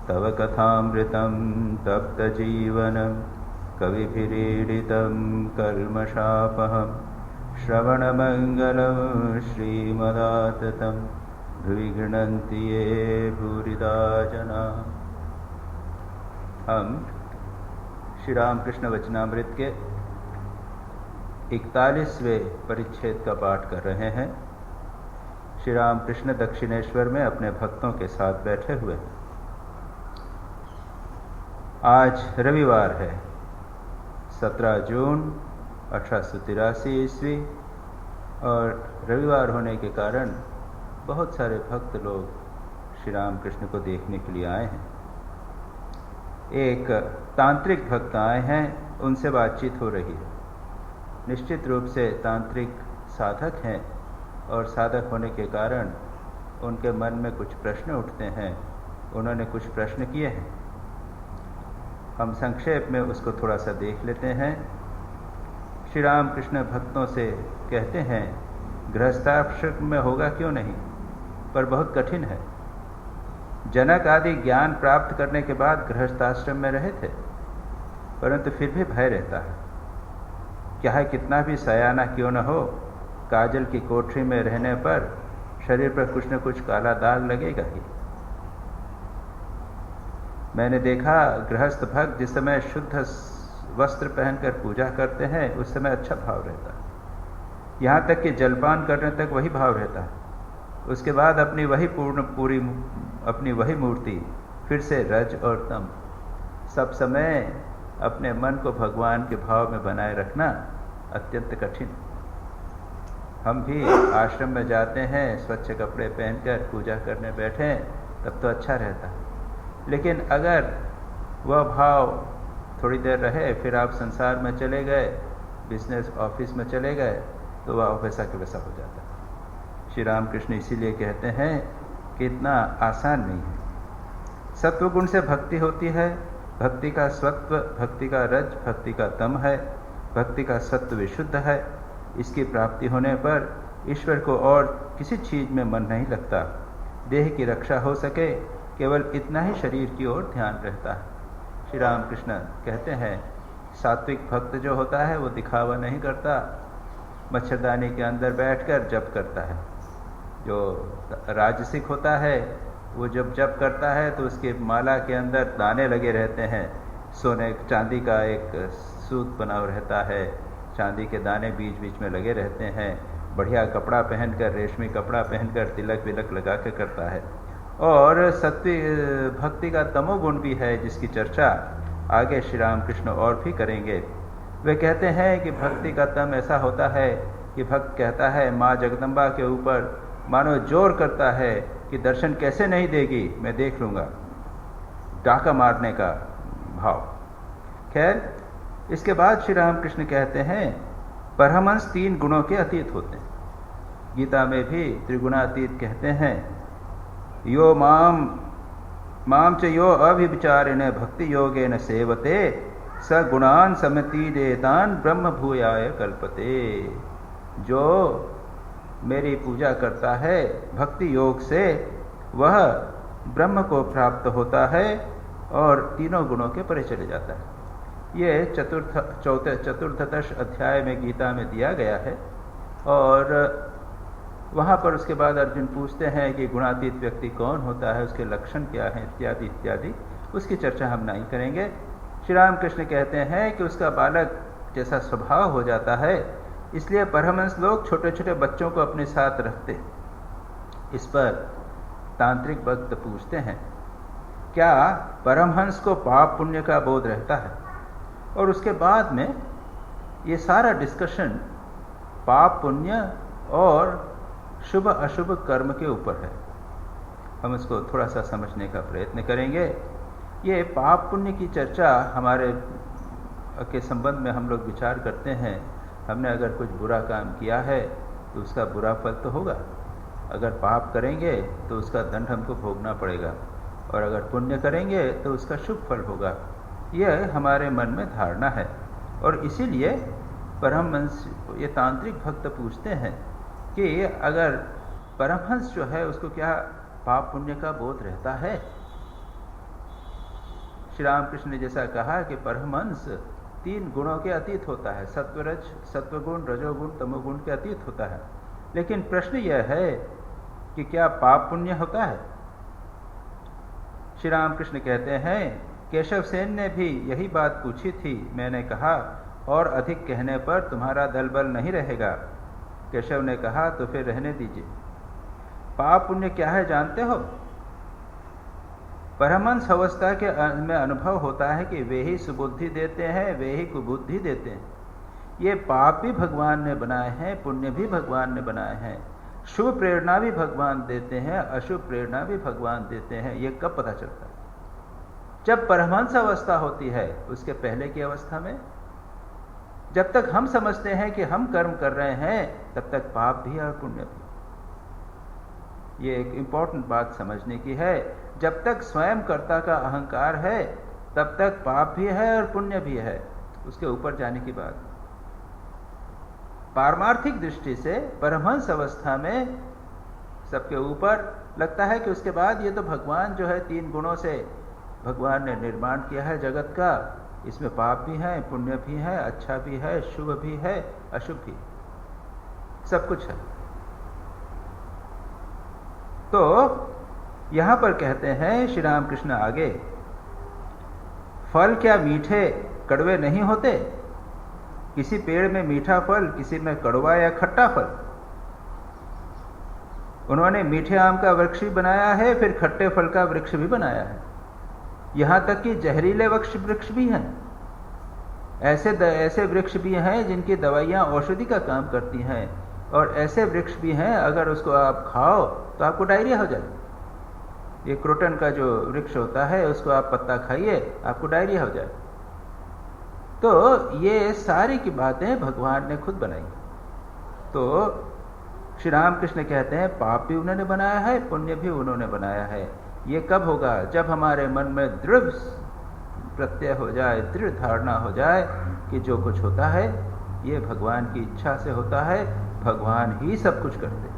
तव कथामृतं तप्तजीवनं कविभिरीडितं कल्मषापहं श्रवणमङ्गलं श्रीमदाततं भुवि गृह्णन्ति ये भूरिदा जना। हम श्री रामकृष्ण वचनामृत के 41वें परिच्छेद का पाठ कर रहे हैं। श्री रामकृष्ण दक्षिणेश्वर में अपने भक्तों के साथ बैठे हुए हैं। आज रविवार है, 17 जून 1883 ईस्वी, और रविवार होने के कारण बहुत सारे भक्त लोग श्री रामकृष्ण को देखने के लिए आए हैं। एक तांत्रिक भक्त आए हैं, उनसे बातचीत हो रही है। निश्चित रूप से तांत्रिक साधक हैं और साधक होने के कारण उनके मन में कुछ प्रश्न उठते हैं। उन्होंने कुछ प्रश्न किए हैं, हम संक्षेप में उसको थोड़ा सा देख लेते हैं। श्री रामकृष्ण भक्तों से कहते हैं, गृहस्थाश्रम में होगा क्यों नहीं, पर बहुत कठिन है। जनक आदि ज्ञान प्राप्त करने के बाद गृहस्थाश्रम में रहे थे, परंतु फिर भी भय रहता है। क्या है, कितना भी सयाना क्यों न हो, काजल की कोठरी में रहने पर शरीर पर कुछ न कुछ काला दाग लगेगा ही। मैंने देखा, गृहस्थ भक्त जिस समय शुद्ध वस्त्र पहनकर पूजा करते हैं उस समय अच्छा भाव रहता है। यहाँ तक कि जलपान करने तक वही भाव रहता है। उसके बाद अपनी वही मूर्ति फिर से रज और तम, सब समय अपने मन को भगवान के भाव में बनाए रखना अत्यंत कठिन। हम भी आश्रम में जाते हैं, स्वच्छ कपड़े पहनकर पूजा करने बैठे तब तो अच्छा रहता है, लेकिन अगर वह भाव थोड़ी देर रहे, फिर आप संसार में चले गए, बिजनेस ऑफिस में चले गए, तो वह वैसा के वैसा हो जाता है। श्री रामकृष्ण इसीलिए कहते हैं कि इतना आसान नहीं है। सत्व गुण से भक्ति होती है। भक्ति का सत्व, भक्ति का रज, भक्ति का तम है। भक्ति का सत्व विशुद्ध है। इसकी प्राप्ति होने पर ईश्वर को और किसी चीज में मन नहीं लगता। देह की रक्षा हो सके, केवल इतना ही शरीर की ओर ध्यान रहता है। श्री रामकृष्ण कहते हैं, सात्विक भक्त जो होता है वो दिखावा नहीं करता, मच्छरदानी के अंदर बैठकर जप करता है। जो राजसिक होता है वो जब जप करता है तो उसके माला के अंदर दाने लगे रहते हैं। सोने चांदी का एक सूत बना रहता है, चांदी के दाने बीच बीच में लगे रहते हैं। बढ़िया कपड़ा पहनकर, रेशमी कपड़ा पहनकर तिलक विलक लगा के करता है। और सत्य भक्ति का तमोगुण भी है, जिसकी चर्चा आगे श्री रामकृष्ण और भी करेंगे। वे कहते हैं कि भक्ति का तम ऐसा होता है कि भक्त कहता है, माँ जगदम्बा के ऊपर मानो जोर करता है कि दर्शन कैसे नहीं देगी, मैं देख लूँगा, डाका मारने का भाव। खैर, इसके बाद श्री रामकृष्ण कहते हैं, परमहंस 3 गुणों के अतीत होते हैं। गीता में भी त्रिगुणातीत कहते हैं, यो माम च यो अभिविचारेण भक्ति योगेन सेवते स गुणान समतीदेतान ब्रह्म भूयाय कल्पते। जो मेरी पूजा करता है भक्ति योग से, वह ब्रह्म को प्राप्त होता है और 3 गुणों के परे चले जाता है। ये चतुर्दश अध्याय में गीता में दिया गया है। और वहाँ पर उसके बाद अर्जुन पूछते हैं कि गुणातीत व्यक्ति कौन होता है, उसके लक्षण क्या हैं, इत्यादि इत्यादि। उसकी चर्चा हम नहीं करेंगे। श्री रामकृष्ण कहते हैं कि उसका बालक जैसा स्वभाव हो जाता है, इसलिए परमहंस लोग छोटे छोटे बच्चों को अपने साथ रखते। इस पर तांत्रिक भक्त पूछते हैं, क्या परमहंस को पाप पुण्य का बोध रहता है? और उसके बाद में ये सारा डिस्कशन पाप पुण्य और शुभ अशुभ कर्म के ऊपर है। हम इसको थोड़ा सा समझने का प्रयत्न करेंगे। ये पाप पुण्य की चर्चा हमारे के संबंध में हम लोग विचार करते हैं। हमने अगर कुछ बुरा काम किया है तो उसका बुरा फल तो होगा, अगर पाप करेंगे तो उसका दंड हमको भोगना पड़ेगा, और अगर पुण्य करेंगे तो उसका शुभ फल होगा। यह हमारे मन में धारणा है। और इसीलिए परमहंस, ये तांत्रिक भक्त पूछते हैं कि अगर परमहंस जो है उसको क्या पाप पुण्य का बोध रहता है? श्री रामकृष्ण ने जैसा कहा कि परमहंस 3 गुणों के अतीत होता है, सत्वगुण, रजोगुण, तमोगुण के अतीत होता है। लेकिन प्रश्न यह है कि क्या पाप पुण्य होता है? श्री रामकृष्ण कहते हैं, केशव सेन ने भी यही बात पूछी थी। मैंने कहा, और अधिक कहने पर तुम्हारा दल बल नहीं रहेगा। केशव ने कहा, तो फिर रहने दीजिए। पाप पुण्य क्या है जानते हो? परमहंस अवस्था के में अनुभव होता है कि वे ही सुबुद्धि देते हैं, वे ही कुबुद्धि देते हैं। ये पाप भी भगवान ने बनाए हैं, पुण्य भी भगवान ने बनाए हैं, शुभ प्रेरणा भी भगवान देते हैं, अशुभ प्रेरणा भी भगवान देते हैं। ये कब पता चलता है? जब परमहंस अवस्था होती है। उसके पहले की अवस्था में जब तक हम समझते हैं कि हम कर्म कर रहे हैं, तब तक पाप भी और पुण्य भी। ये एक इंपॉर्टेंट बात समझने की है। जब तक स्वयं कर्ता का अहंकार है, तब तक पाप भी है और पुण्य भी है। उसके ऊपर जाने की बात। पारमार्थिक दृष्टि से परमहंस अवस्था में सबके ऊपर लगता है कि उसके बाद ये तो भगवान जो है 3 गुणों से भगवान ने निर्माण किया है जगत का। इसमें पाप भी है, पुण्य भी है, अच्छा भी है, शुभ भी है, अशुभ भी, सब कुछ है। तो यहां पर कहते हैं श्री रामकृष्ण आगे, फल क्या मीठे कड़वे नहीं होते? किसी पेड़ में मीठा फल, किसी में कड़वा या खट्टा फल। उन्होंने मीठे आम का वृक्ष भी बनाया है, फिर खट्टे फल का वृक्ष भी बनाया है। यहां तक कि जहरीले वृक्ष भी हैं। ऐसे वृक्ष भी हैं जिनकी दवाइयां औषधि का काम करती हैं, और ऐसे वृक्ष भी हैं अगर उसको आप खाओ तो आपको डायरिया हो जाए। ये क्रोटन का जो वृक्ष होता है, उसको आप पत्ता खाइए, आपको डायरिया हो जाए। तो ये सारी की बातें भगवान ने खुद बनाई। तो श्री रामकृष्ण कहते हैं, पाप भी उन्होंने बनाया है, पुण्य भी उन्होंने बनाया है। ये कब होगा? जब हमारे मन में दृढ़ प्रत्यय हो जाए, दृढ़ धारणा हो जाए कि जो कुछ होता है ये भगवान की इच्छा से होता है, भगवान ही सब कुछ करते।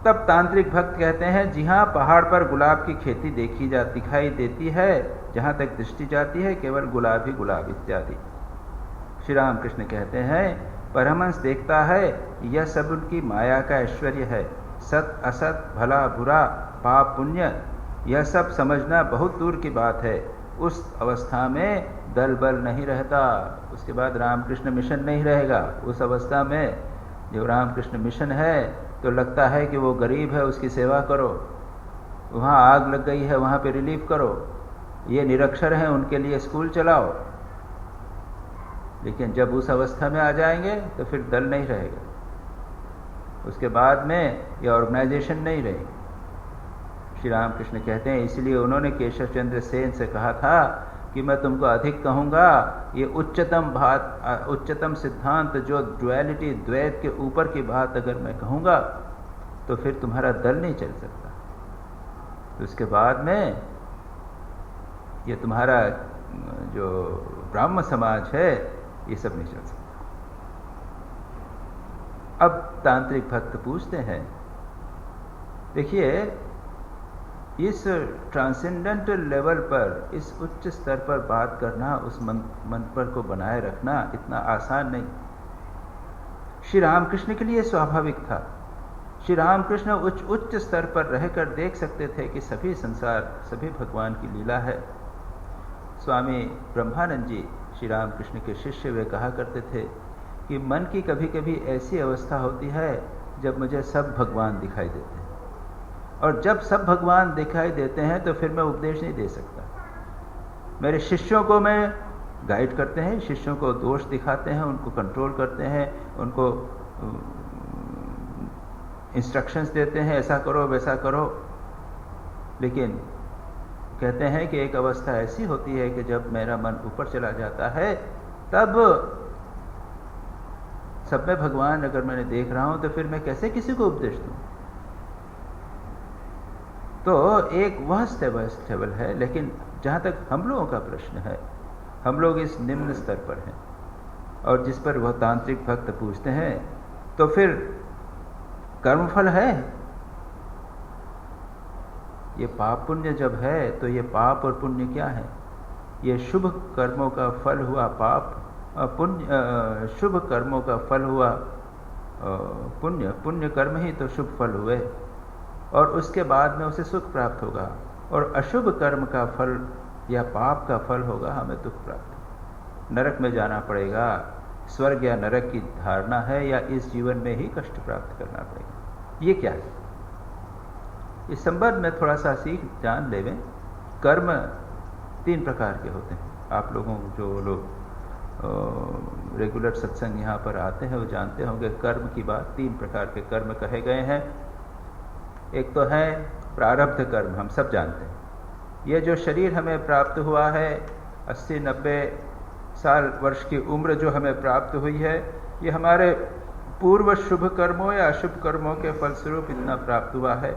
तब तांत्रिक भक्त कहते हैं, जी हाँ, पहाड़ पर गुलाब की खेती दिखाई देती है, जहां तक दृष्टि जाती है केवल गुलाब ही गुलाब इत्यादि। श्री रामकृष्ण कहते हैं, परमहंस देखता है यह सब उनकी माया का ऐश्वर्य है। सत असत, भला बुरा, पाप पुण्य, यह सब समझना बहुत दूर की बात है। उस अवस्था में दल बल नहीं रहता। उसके बाद रामकृष्ण मिशन नहीं रहेगा। उस अवस्था में जो रामकृष्ण मिशन है तो लगता है कि वो गरीब है, उसकी सेवा करो, वहाँ आग लग गई है वहाँ पे रिलीफ करो, ये निरक्षर हैं उनके लिए स्कूल चलाओ। लेकिन जब उस अवस्था में आ जाएंगे तो फिर दल नहीं रहेगा, उसके बाद में ये ऑर्गेनाइजेशन नहीं रहेगी। श्री रामकृष्ण कहते हैं, इसलिए उन्होंने केशव चंद्र सेन से कहा था कि मैं तुमको अधिक कहूँगा, ये उच्चतम सिद्धांत जो ड्युअलिटी, द्वैत के ऊपर की बात अगर मैं कहूँगा तो फिर तुम्हारा दल नहीं चल सकता। तो उसके बाद में ये तुम्हारा जो ब्राह्म समाज है ये सब नहीं चल सकता। अब तांत्रिक भक्त पूछते हैं, देखिए इस ट्रांसेंडेंटल लेवल पर, इस उच्च स्तर पर बात करना, उस मंत्र को बनाए रखना इतना आसान नहीं। श्री रामकृष्ण के लिए स्वाभाविक था। श्री रामकृष्ण उच्च स्तर पर रहकर देख सकते थे कि सभी संसार, सभी भगवान की लीला है। स्वामी ब्रह्मानंद जी श्री रामकृष्ण के शिष्य वे कहा करते थे कि मन की कभी कभी ऐसी अवस्था होती है जब मुझे सब भगवान दिखाई देते हैं, और जब सब भगवान दिखाई देते हैं तो फिर मैं उपदेश नहीं दे सकता। मेरे शिष्यों को मैं गाइड करते हैं, शिष्यों को दोष दिखाते हैं, उनको कंट्रोल करते हैं, उनको इंस्ट्रक्शंस देते हैं, ऐसा करो वैसा करो। लेकिन कहते हैं कि एक अवस्था ऐसी होती है कि जब मेरा मन ऊपर चला जाता है, तब सब में भगवान अगर मैंने देख रहा हूं तो फिर मैं कैसे किसी को उपदेश दूं। तो एक वह स्टेबल है। लेकिन जहां तक हम लोगों का प्रश्न है, हम लोग इस निम्न स्तर पर हैं, और जिस पर वह तांत्रिक भक्त पूछते हैं, तो फिर कर्मफल है। ये पाप पुण्य जब है तो ये पाप और पुण्य क्या है? ये शुभ कर्मों का फल हुआ पाप, पुण्य शुभ कर्मों का फल हुआ पुण्य, पुण्य कर्म ही तो शुभ फल हुए और उसके बाद में उसे सुख प्राप्त होगा, और अशुभ कर्म का फल या पाप का फल होगा हमें दुख प्राप्त, नरक में जाना पड़ेगा। स्वर्ग या नरक की धारणा है या इस जीवन में ही कष्ट प्राप्त करना पड़ेगा। ये क्या है? इस संबंध में थोड़ा सा सीख जान लेवें। कर्म 3 प्रकार के होते हैं। आप लोगों जो लोग रेगुलर सत्संग यहाँ पर आते हैं वो जानते होंगे कर्म की बात। 3 प्रकार के कर्म कहे गए हैं। एक तो है प्रारब्ध कर्म, हम सब जानते हैं। ये जो शरीर हमें प्राप्त हुआ है, 80-90 साल वर्ष की उम्र जो हमें प्राप्त हुई है, ये हमारे पूर्व शुभ कर्मों या अशुभ कर्मों के फलस्वरूप इतना प्राप्त हुआ है।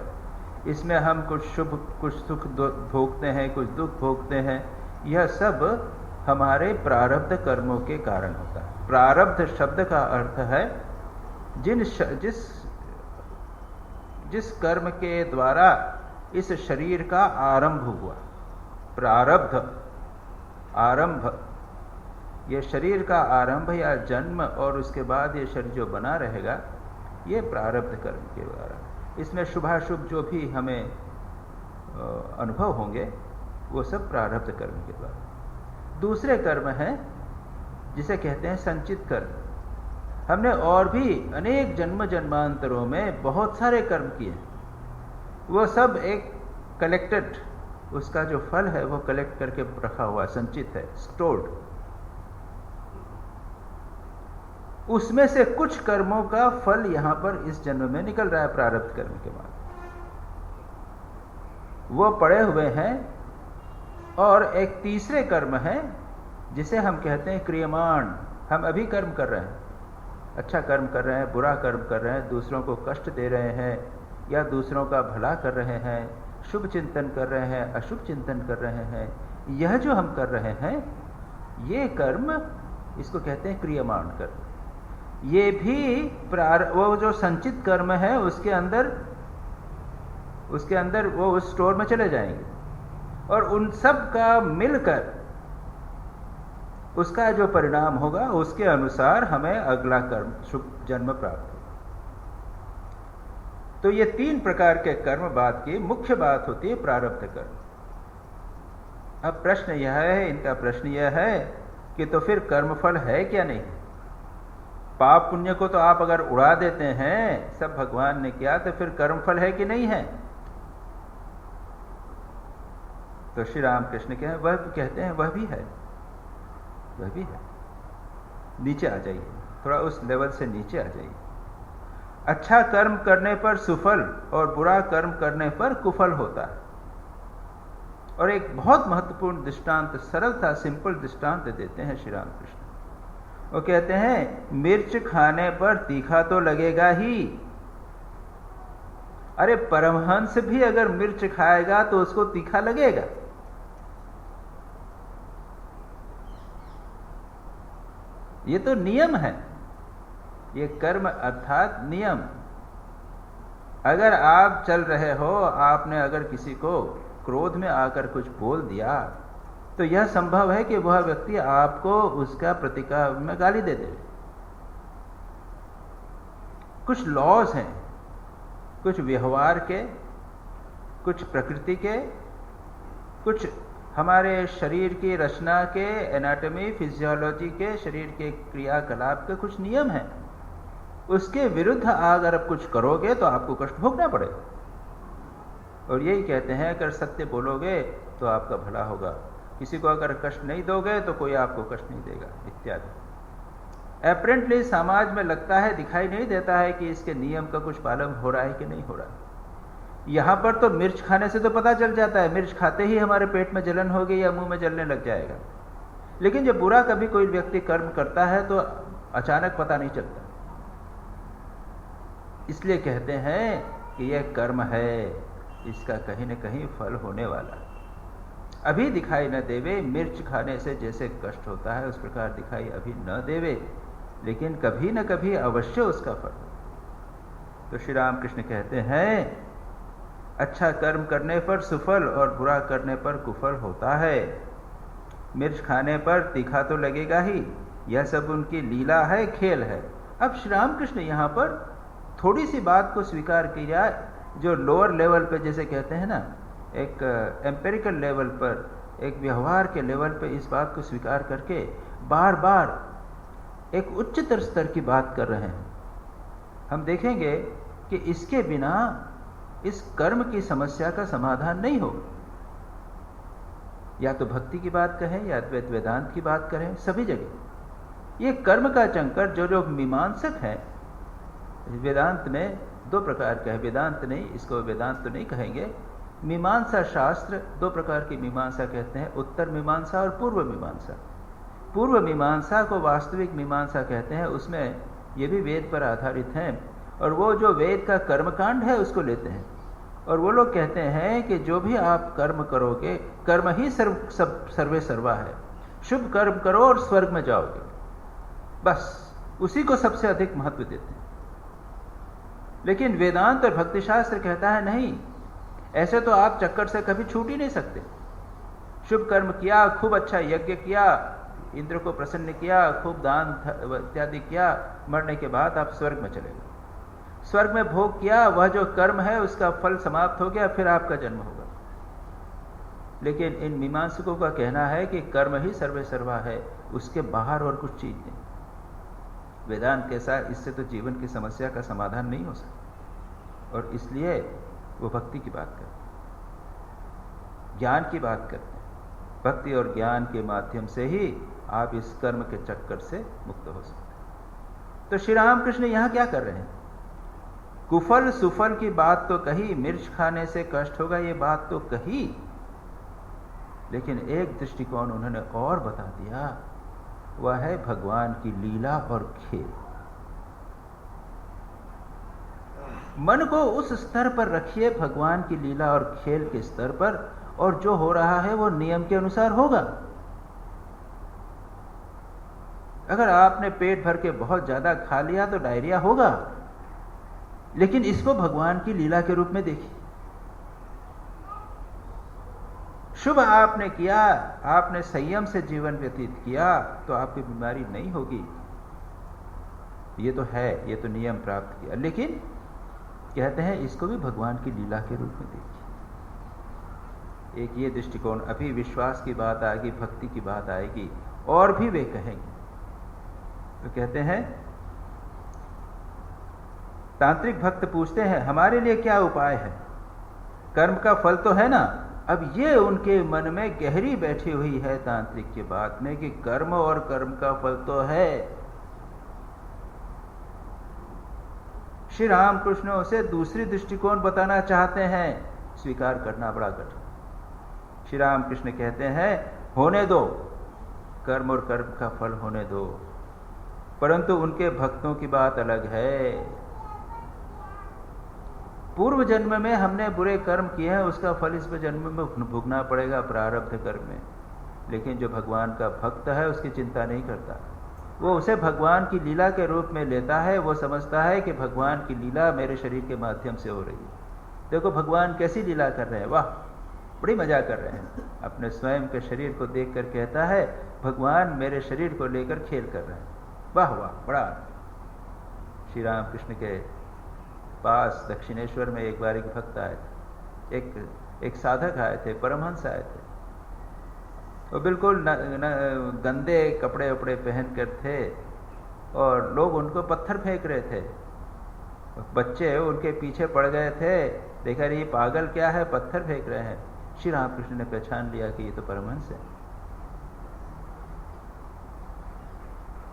इसमें हम कुछ शुभ कुछ सुख भोगते हैं, कुछ दुख भोगते हैं। यह सब हमारे प्रारब्ध कर्मों के कारण होता है। प्रारब्ध शब्द का अर्थ है जिस कर्म के द्वारा इस शरीर का आरंभ हुआ। प्रारब्ध, आरंभ, ये शरीर का आरंभ या जन्म और उसके बाद ये शरीर जो बना रहेगा, ये प्रारब्ध कर्म के द्वारा। इसमें शुभाशुभ जो भी हमें अनुभव होंगे वो सब प्रारब्ध कर्म के द्वारा। दूसरे कर्म हैं जिसे कहते हैं संचित कर्म। हमने और भी अनेक जन्म जन्मांतरों में बहुत सारे कर्म किए, वो सब एक कलेक्टेड, उसका जो फल है वो कलेक्ट करके रखा हुआ, संचित है, स्टोर्ड। उसमें से कुछ कर्मों का फल यहां पर इस जन्म में निकल रहा है प्रारब्ध कर्म के बाद, वो पड़े हुए हैं। और एक तीसरे कर्म है जिसे हम कहते हैं क्रियमाण। हम अभी कर्म कर रहे हैं, अच्छा कर्म कर रहे हैं, बुरा कर्म कर रहे हैं, दूसरों को कष्ट दे रहे हैं या दूसरों का भला कर रहे हैं, शुभ चिंतन कर रहे हैं, अशुभ चिंतन कर रहे हैं। यह जो हम कर रहे हैं ये कर्म, इसको कहते हैं क्रियमाण कर्म। ये भी वो जो संचित कर्म है उसके अंदर वो उस स्टोर में चले जाएंगे और उन सब का मिलकर उसका जो परिणाम होगा उसके अनुसार हमें अगला कर्म, शुभ जन्म प्राप्त होगा। तो ये 3 प्रकार के कर्म बात की मुख्य बात होती है, प्रारब्ध कर्म। अब प्रश्न यह है, इनका प्रश्न यह है कि तो फिर कर्मफल है क्या नहीं? पाप पुण्य को तो आप अगर उड़ा देते हैं, सब भगवान ने किया, तो फिर कर्मफल है कि नहीं है? तो श्री रामकृष्ण कहते हैं वह भी है, वह भी है। नीचे आ जाइए, थोड़ा उस लेवल से नीचे आ जाइए। अच्छा कर्म करने पर सुफल और बुरा कर्म करने पर कुफल होता है। और एक बहुत महत्वपूर्ण दृष्टांत, सरल था, सिंपल दृष्टांत देते हैं श्री रामकृष्ण। वो कहते हैं मिर्च खाने पर तीखा तो लगेगा ही। अरे परमहंस भी अगर मिर्च खाएगा तो उसको तीखा लगेगा। ये तो नियम है, ये कर्म अर्थात नियम। अगर आप चल रहे हो, आपने अगर किसी को क्रोध में आकर कुछ बोल दिया, तो यह संभव है कि वह व्यक्ति आपको उसका प्रतिकार में गाली दे दे। कुछ लॉज हैं, कुछ व्यवहार के, कुछ प्रकृति के, कुछ हमारे शरीर की रचना के, एनाटॉमी, फिजियोलॉजी के, शरीर के क्रियाकलाप के कुछ नियम हैं। उसके विरुद्ध अगर आप कुछ करोगे तो आपको कष्ट भोगना पड़ेगा। और यही कहते हैं अगर सत्य बोलोगे तो आपका भला होगा, किसी को अगर कष्ट नहीं दोगे तो कोई आपको कष्ट नहीं देगा, इत्यादि। एपरेंटली समाज में लगता है, दिखाई नहीं देता है कि इसके नियम का कुछ पालन हो रहा है कि नहीं हो रहा है। यहां पर तो मिर्च खाने से तो पता चल जाता है, मिर्च खाते ही हमारे पेट में जलन होगी या मुंह में जलने लग जाएगा। लेकिन जब बुरा कभी कोई व्यक्ति कर्म करता है तो अचानक पता नहीं चलता। इसलिए कहते हैं कि यह कर्म है, इसका कहीं न कहीं फल होने वाला। अभी दिखाई न देवे, मिर्च खाने से जैसे कष्ट होता है उस प्रकार दिखाई अभी न देवे, लेकिन कभी न कभी अवश्य उसका फल। तो श्री रामकृष्ण कहते हैं अच्छा कर्म करने पर सुफल और बुरा करने पर कुफल होता है। मिर्च खाने पर तीखा तो लगेगा ही, यह सब उनकी लीला है, खेल है। अब श्री रामकृष्ण यहाँ पर थोड़ी सी बात को स्वीकार किया, जो लोअर लेवल पे जैसे कहते हैं ना, एक एम्पेरिकल लेवल पर, एक व्यवहार के लेवल पे इस बात को स्वीकार करके बार बार एक उच्चतर स्तर की बात कर रहे हैं। हम देखेंगे कि इसके बिना इस कर्म की समस्या का समाधान नहीं होगा। या तो भक्ति की बात कहें या अद्वैत वेदांत की बात करें, सभी जगह ये कर्म का चंकर, जो लोग मीमांसक हैं, वेदांत में दो प्रकार का है, वेदांत नहीं, इसको वेदांत तो नहीं कहेंगे, मीमांसा शास्त्र दो प्रकार की मीमांसा कहते हैं, उत्तर मीमांसा और पूर्व मीमांसा। पूर्व मीमांसा को वास्तविक मीमांसा कहते हैं, उसमें ये भी वेद पर आधारित हैं, और वो जो वेद का कर्मकांड है उसको लेते हैं, और वो लोग कहते हैं कि जो भी आप कर्म करोगे, कर्म ही सर्वे सर्वा है, शुभ कर्म करो और स्वर्ग में जाओगे, बस उसी को सबसे अधिक महत्व देते हैं। लेकिन वेदांत और भक्ति शास्त्र कहता है नहीं, ऐसे तो आप चक्कर से कभी छूट ही नहीं सकते। शुभ कर्म किया, खूब अच्छा यज्ञ किया, इंद्र को प्रसन्न किया, खूब दान इत्यादि किया, मरने के बाद आप स्वर्ग में चले गए, स्वर्ग में भोग किया, वह जो कर्म है उसका फल समाप्त हो गया, फिर आपका जन्म होगा। लेकिन इन मीमांसकों का कहना है कि कर्म ही सर्वे सर्वा है, उसके बाहर और कुछ चीज नहीं। वेदांत कैसा, इससे तो जीवन की समस्या का समाधान नहीं हो सकता, और इसलिए वो भक्ति की बात करते हैं, ज्ञान की बात करते हैं। भक्ति और ज्ञान के माध्यम से ही आप इस कर्म के चक्कर से मुक्त हो सकते हैं। तो श्री रामकृष्ण यहां क्या कर रहे हैं? कुफल सुफल की बात तो कही, मिर्च खाने से कष्ट होगा ये बात तो कही, लेकिन एक दृष्टिकोण उन्होंने और बता दिया, वह है भगवान की लीला और खेल। मन को उस स्तर पर रखिए, भगवान की लीला और खेल के स्तर पर, और जो हो रहा है वो नियम के अनुसार होगा। अगर आपने पेट भर के बहुत ज्यादा खा लिया तो डायरिया होगा, लेकिन इसको भगवान की लीला के रूप में देखिए। शुभ आपने किया, आपने संयम से जीवन व्यतीत किया, तो आपकी बीमारी नहीं होगी। ये तो है, ये तो नियम प्राप्त किया, लेकिन कहते हैं इसको भी भगवान की लीला के रूप में देखिए। एक ये दृष्टिकोण, अभी विश्वास की बात आएगी, भक्ति की बात आएगी, और भी वे कहेंगे। तो कहते हैं, तांत्रिक भक्त पूछते हैं हमारे लिए क्या उपाय है, कर्म का फल तो है ना। अब ये उनके मन में गहरी बैठी हुई है तांत्रिक की बात में कि कर्म और कर्म का फल तो है। श्री रामकृष्ण उसे दूसरी दृष्टिकोण बताना चाहते हैं, स्वीकार करना बड़ा कठिन। श्री रामकृष्ण कहते हैं होने दो, कर्म और कर्म का फल होने दो, परंतु उनके भक्तों की बात अलग है। पूर्व जन्म में हमने बुरे कर्म किए हैं, उसका फल इस जन्म में भुगतना पड़ेगा प्रारब्ध कर्म में। लेकिन जो भगवान का भक्त है उसकी चिंता नहीं करता, वो उसे भगवान की लीला के रूप में लेता है। वो समझता है कि भगवान की लीला मेरे शरीर के माध्यम से हो रही है। देखो भगवान कैसी लीला कर रहे हैं, वाह बड़ी मजा कर रहे हैं। अपने स्वयं के शरीर को देखकर कहता है भगवान मेरे शरीर को लेकर खेल कर रहे हैं, वाह वाह बड़ा। श्री रामकृष्ण के पास दक्षिणेश्वर में एक बार एक भक्त आए थे, एक साधक आए थे, परमहंस आए थे। वो बिल्कुल गंदे कपड़े वपड़े पहन कर थे और लोग उनको पत्थर फेंक रहे थे। बच्चे उनके पीछे पड़ गए थे, देखा ये पागल क्या है, पत्थर फेंक रहे हैं। श्री रामकृष्ण ने पहचान लिया कि ये तो परमहंस है।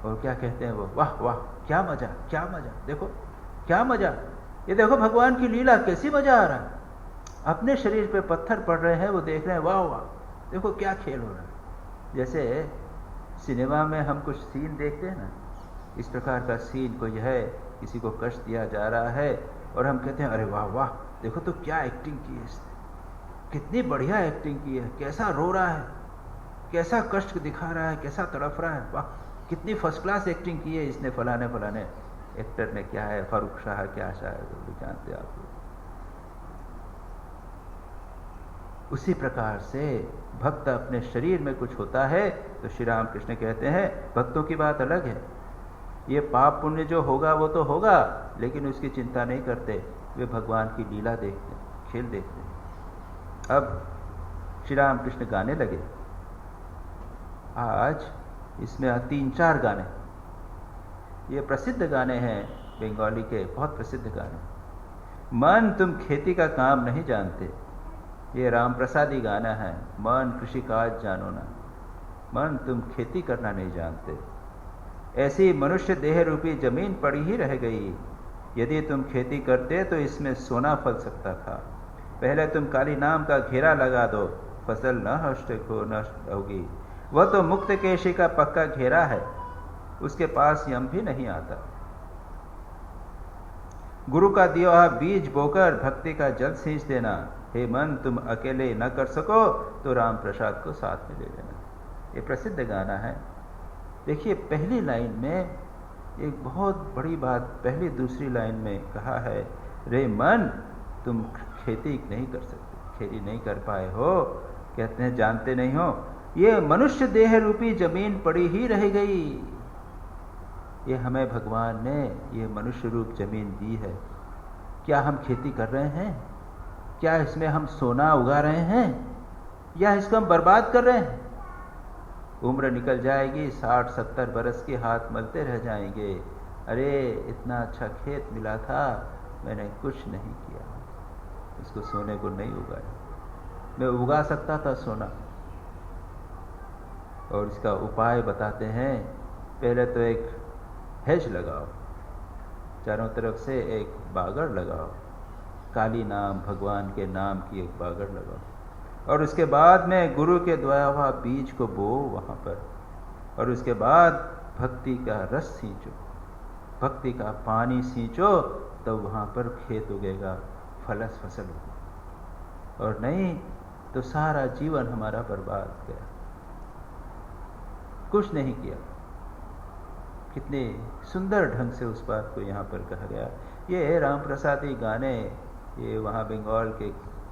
और क्या कहते हैं वो, वाह वाह क्या मजा, क्या मजा, देखो क्या मजा, ये देखो भगवान की लीला, कैसी मजा आ रहा है। अपने शरीर पे पत्थर पड़ रहे हैं, वो देख रहे हैं, वाह वाह देखो क्या खेल हो रहा है। जैसे सिनेमा में हम कुछ सीन देखते हैं ना, इस प्रकार का सीन कोई है, किसी को कष्ट दिया जा रहा है और हम कहते हैं अरे वाह वाह देखो तो क्या एक्टिंग की है इसने, कितनी बढ़िया एक्टिंग की है, कैसा रो रहा है, कैसा कष्ट दिखा रहा है, कैसा तड़फ रहा है, वाह कितनी फर्स्ट क्लास एक्टिंग की है इसने, फलाने फलाने एक्टर ने, क्या है फारूक शाह, क्या शायद जानते आप लोग। उसी प्रकार से भक्त अपने शरीर में कुछ होता है तो श्री राम कृष्ण कहते हैं भक्तों की बात अलग है। ये पाप पुण्य जो होगा वो तो होगा, लेकिन उसकी चिंता नहीं करते, वे भगवान की लीला देखते, खेल देखते। अब श्री राम कृष्ण गाने लगे। आज इसमें 3-4 गाने, ये प्रसिद्ध गाने हैं बंगाली के, बहुत प्रसिद्ध गाने। मन तुम खेती का काम नहीं जानते, ये राम प्रसादी गाना है। मन कृषि काज जानो ना, मन तुम खेती करना नहीं जानते। ऐसी मनुष्य देह रूपी जमीन पड़ी ही रह गई, यदि तुम खेती करते तो इसमें सोना फल सकता था। पहले तुम काली नाम का घेरा लगा दो, फसल न नष्ट होगी। वह तो मुक्त केशी का पक्का घेरा है, उसके पास यम भी नहीं आता। गुरु का दिया हुआ बीज बोकर भक्ति का जल सींच देना। हे मन तुम अकेले न कर सको तो राम प्रसाद को साथ में ले लेना। ये प्रसिद्ध गाना है। देखिए पहली लाइन में एक बहुत बड़ी बात, पहली दूसरी लाइन में कहा है, रे मन तुम खेती नहीं कर सकते, खेती नहीं कर पाए हो, कहते हैं जानते नहीं हो, ये मनुष्य देह रूपी जमीन पड़ी ही रह गई। ये हमें भगवान ने ये मनुष्य रूप जमीन दी है। क्या हम खेती कर रहे हैं? क्या इसमें हम सोना उगा रहे हैं, या इसको हम बर्बाद कर रहे हैं? उम्र निकल जाएगी, 60-70 बरस के हाथ मलते रह जाएंगे। अरे इतना अच्छा खेत मिला था, मैंने कुछ नहीं किया, इसको सोने को नहीं उगाया। मैं उगा सकता था सोना। और इसका उपाय बताते हैं। पहले तो एक हेज लगाओ, चारों तरफ से एक बागड़ लगाओ, काली नाम भगवान के नाम की एक बागड़ लगाओ, और उसके बाद में गुरु के द्वारा हुआ बीज को बो वहाँ पर, और उसके बाद भक्ति का रस सींचो, भक्ति का पानी सींचो, तो वहाँ पर खेत उगेगा, फलस फसल होगी। और नहीं तो सारा जीवन हमारा बर्बाद गया, कुछ नहीं किया। कितने सुंदर ढंग से उस बात को यहाँ पर कहा गया। ये राम प्रसादी गाने, ये वहाँ बंगाल के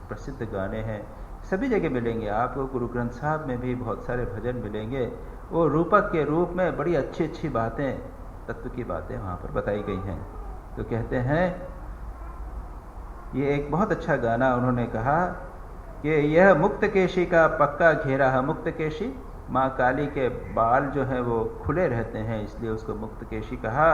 प्रसिद्ध गाने हैं, सभी जगह मिलेंगे आपको। गुरु ग्रंथ साहब में भी बहुत सारे भजन मिलेंगे। वो रूपक के रूप में बड़ी अच्छी अच्छी बातें, तत्व की बातें वहाँ पर बताई गई हैं। तो कहते हैं, ये एक बहुत अच्छा गाना उन्होंने कहा कि यह मुक्त केशी का पक्का घेरा है। मुक्त केशी, माँ काली के बाल जो हैं वो खुले रहते हैं, इसलिए उसको मुक्त केशी कहा।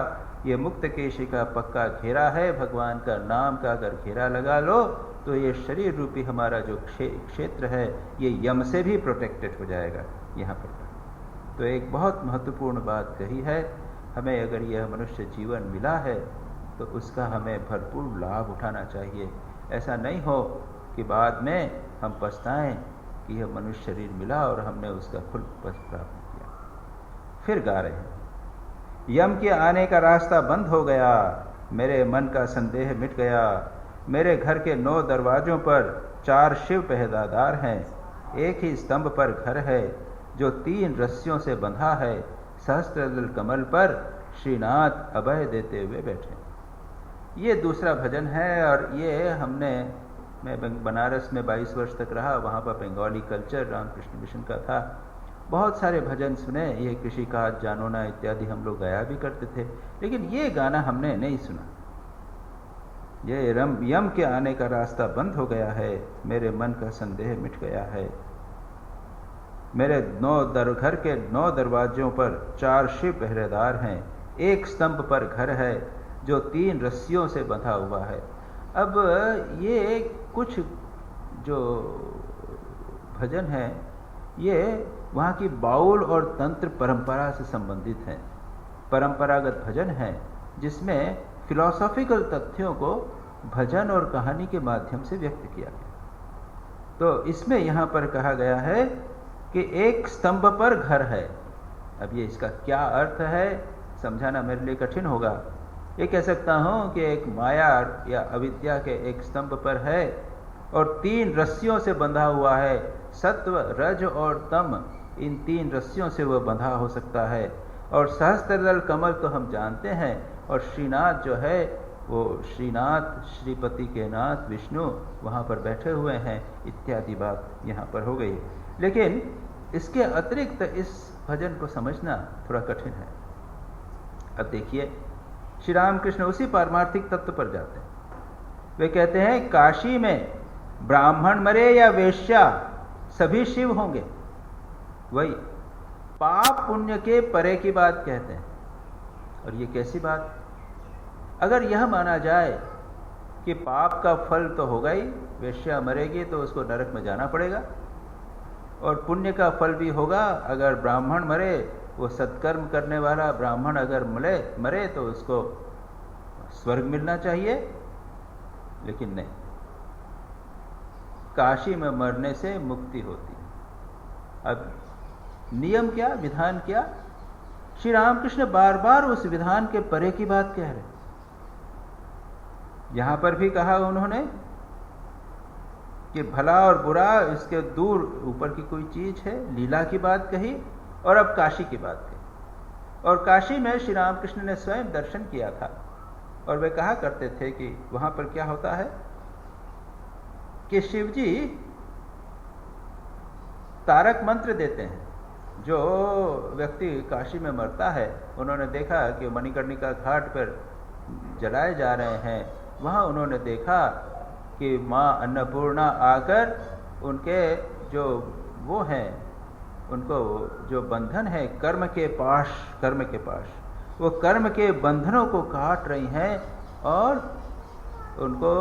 ये मुक्त केशी का पक्का घेरा है, भगवान का नाम का अगर घेरा लगा लो तो ये शरीर रूपी हमारा जो क्षेत्र है ये यम से भी प्रोटेक्टेड हो जाएगा यहाँ पर। तो एक बहुत महत्वपूर्ण बात कही है, हमें अगर यह मनुष्य जीवन मिला है तो उसका हमें भरपूर लाभ उठाना चाहिए। ऐसा नहीं हो कि बाद में हम पछताएं कि यह मनुष्य शरीर मिला और हमने उसका फल प्राप्त किया। फिर गा रहे हैं, यम के आने का रास्ता बंद हो गया, मेरे मन का संदेह मिट गया। मेरे घर के 9 दरवाजों पर 4 शिव पहरेदार हैं। एक ही स्तंभ पर घर है जो 3 रस्सियों से बंधा है। सहस्त्रदल कमल पर श्रीनाथ अभय देते हुए बैठे। ये दूसरा भजन है। और ये मैं बनारस में 22 वर्ष तक रहा, वहाँ पर बंगाली कल्चर रामकृष्ण मिशन का था। बहुत सारे भजन सुने, ये कृषि काज जानो ना इत्यादि हम लोग गाया भी करते थे, लेकिन ये गाना हमने नहीं सुना। ये यम के आने का रास्ता बंद हो गया है, मेरे मन का संदेह मिट गया है। मेरे घर के 9 दरवाजों पर 4 शिव पहरेदार हैं। एक स्तंभ पर घर है जो 3 रस्सियों से बंधा हुआ है। अब ये कुछ जो भजन है ये वहाँ की बाउल और तंत्र परंपरा से संबंधित हैं। परंपरागत भजन है जिसमें फिलॉसॉफिकल तथ्यों को भजन और कहानी के माध्यम से व्यक्त किया गया। तो इसमें यहाँ पर कहा गया है कि एक स्तंभ पर घर है। अब ये इसका क्या अर्थ है समझाना मेरे लिए कठिन होगा। ये कह सकता हूँ कि एक माया या अविद्या के एक स्तंभ पर है और 3 रस्सियों से बंधा हुआ है। सत्व, रज और तम, इन 3 रस्सियों से वह बंधा हो सकता है। और सहस्त्रदल कमल तो हम जानते हैं, और श्रीनाथ जो है वो श्रीनाथ, श्रीपति के नाथ विष्णु वहाँ पर बैठे हुए हैं, इत्यादि बात यहाँ पर हो गई। लेकिन इसके अतिरिक्त इस भजन को समझना थोड़ा कठिन है। अब देखिए, श्री रामकृष्ण उसी पारमार्थिक तत्व पर जाते हैं। वे कहते हैं काशी में ब्राह्मण मरे या वेश्या सभी शिव होंगे। वही पाप पुण्य के परे की बात कहते हैं। और ये कैसी बात? अगर यह माना जाए कि पाप का फल तो होगा ही, वेश्या मरेगी तो उसको नरक में जाना पड़ेगा, और पुण्य का फल भी होगा। अगर ब्राह्मण मरे, वो सत्कर्म करने वाला ब्राह्मण अगर मरे तो उसको स्वर्ग मिलना चाहिए। लेकिन नहीं, काशी में मरने से मुक्ति होती है। अब नियम क्या, विधान क्या? श्री रामकृष्ण बार बार उस विधान के परे की बात कह रहे। यहां पर भी कहा उन्होंने कि भला और बुरा इसके दूर ऊपर की कोई चीज है, लीला की बात कही, और अब काशी की बात कही। और काशी में श्री रामकृष्ण ने स्वयं दर्शन किया था, और वे कहा करते थे कि वहां पर क्या होता है कि शिव जी तारक मंत्र देते हैं। जो व्यक्ति काशी में मरता है, उन्होंने देखा कि मणिकर्णिका घाट पर जलाए जा रहे हैं। वहां उन्होंने देखा कि माँ अन्नपूर्णा आकर उनके जो वो हैं, उनको जो बंधन है कर्म के पाश, वो कर्म के बंधनों को काट रही हैं, और उनको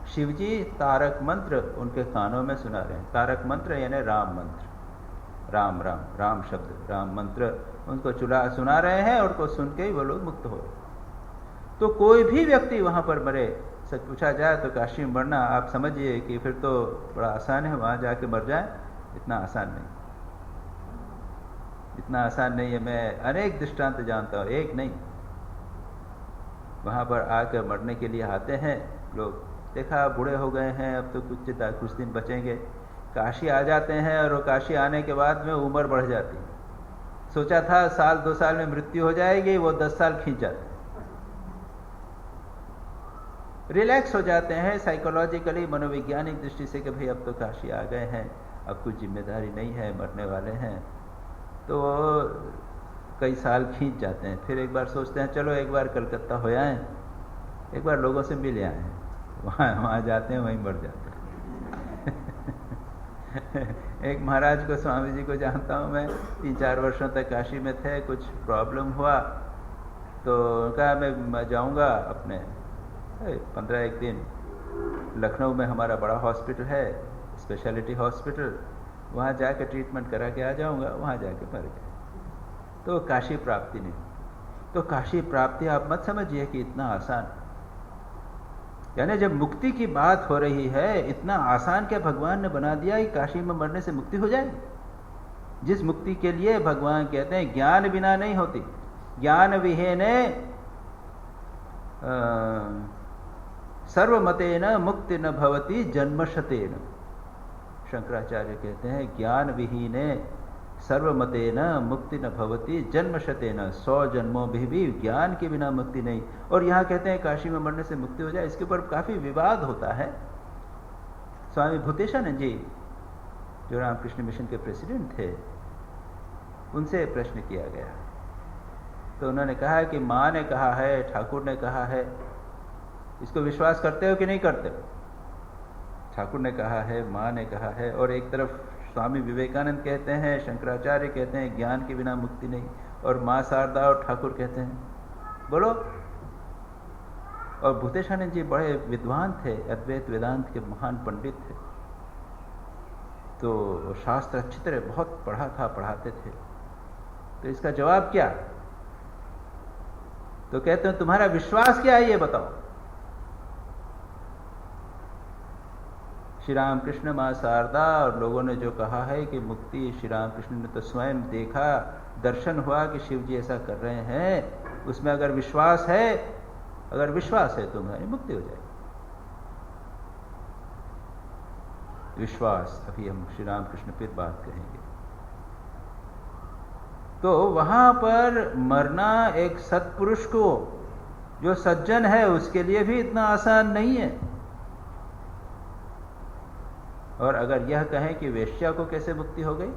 शिवजी तारक मंत्र उनके कानों में सुना रहे हैं। तारक मंत्र यानी राम मंत्र, राम राम राम शब्द, राम मंत्र उनको सुना रहे हैं, और को सुन के ही वो लोग मुक्त हो रहे। तो कोई भी व्यक्ति वहां पर मरे, सच पूछा जाए तो काशी में मरना आप समझिए कि फिर तो बड़ा आसान है, वहां जाके मर जाए। इतना आसान नहीं, इतना आसान नहीं है। मैं अनेक दृष्टांत जानता हूं, एक नहीं। वहां पर आकर मरने के लिए आते हैं लोग, देखा बूढ़े हो गए हैं, अब तो कुछ दिन बचेंगे, काशी आ जाते हैं, और वो काशी आने के बाद में उम्र बढ़ जाती है। सोचा था साल 2 साल में मृत्यु हो जाएगी, वो 10 साल खींच जाते हैं। रिलैक्स हो जाते हैं साइकोलॉजिकली, मनोवैज्ञानिक दृष्टि से कि भाई अब तो काशी आ गए हैं, अब कुछ जिम्मेदारी नहीं है, मरने वाले हैं, तो कई साल खींच जाते हैं। फिर एक बार सोचते हैं चलो एक बार कलकत्ता हो आए, एक बार लोगों से मिल आए, वहाँ जाते हैं, वहीं मर जाते हैं। एक महाराज को, स्वामी जी को जानता हूँ मैं, 3-4 वर्षों तक काशी में थे। कुछ प्रॉब्लम हुआ तो कहा मैं जाऊँगा अपने 15-1 दिन। लखनऊ में हमारा बड़ा हॉस्पिटल है, स्पेशलिटी हॉस्पिटल, वहाँ जाकर ट्रीटमेंट करा के आ जाऊँगा। वहाँ जाके मर गए। तो काशी प्राप्ति नहीं। तो काशी प्राप्ति आप मत समझिए कि इतना आसान, यानी जब मुक्ति की बात हो रही है, इतना आसान क्या भगवान ने बना दिया कि काशी में मरने से मुक्ति हो जाएगी? जिस मुक्ति के लिए भगवान कहते हैं ज्ञान बिना नहीं होती, ज्ञान विहीने सर्वमतेन मुक्ति न भवति जन्मशतेन। शंकराचार्य कहते हैं ज्ञान विहीने सर्वमतेन मुक्ति न भवति जन्मशतेन। 100 जन्मों में भी ज्ञान के बिना मुक्ति नहीं। और यहाँ कहते हैं काशी में मरने से मुक्ति हो जाए, इसके ऊपर काफी विवाद होता है। स्वामी भूतेशानंद जी जो रामकृष्ण मिशन के प्रेसिडेंट थे, उनसे प्रश्न किया गया तो उन्होंने कहा कि माँ ने कहा है, ठाकुर ने कहा है, इसको विश्वास करते हो कि नहीं करते हो? ठाकुर ने कहा है, माँ ने कहा है, और एक तरफ स्वामी विवेकानंद कहते हैं, शंकराचार्य कहते हैं ज्ञान के बिना मुक्ति नहीं, और माँ शारदा और ठाकुर कहते हैं, बोलो। और भूतेशानंद जी बड़े विद्वान थे, अद्वैत वेदांत के महान पंडित थे, तो शास्त्र अच्छी तरह बहुत पढ़ा था, पढ़ाते थे। तो इसका जवाब क्या? तो कहते हैं तुम्हारा विश्वास क्या है ये बताओ। श्री रामकृष्ण, माँ शारदा और लोगों ने जो कहा है कि मुक्ति, श्री रामकृष्ण ने तो स्वयं देखा, दर्शन हुआ कि शिव जी ऐसा कर रहे हैं, उसमें अगर विश्वास है, तो तुम्हारी मुक्ति हो जाएगी। विश्वास, अभी हम श्री रामकृष्ण फिर बात कहेंगे। तो वहां पर मरना एक सत्पुरुष को, जो सज्जन है उसके लिए भी इतना आसान नहीं है। और अगर यह कहें कि वेश्या को कैसे मुक्ति हो गई,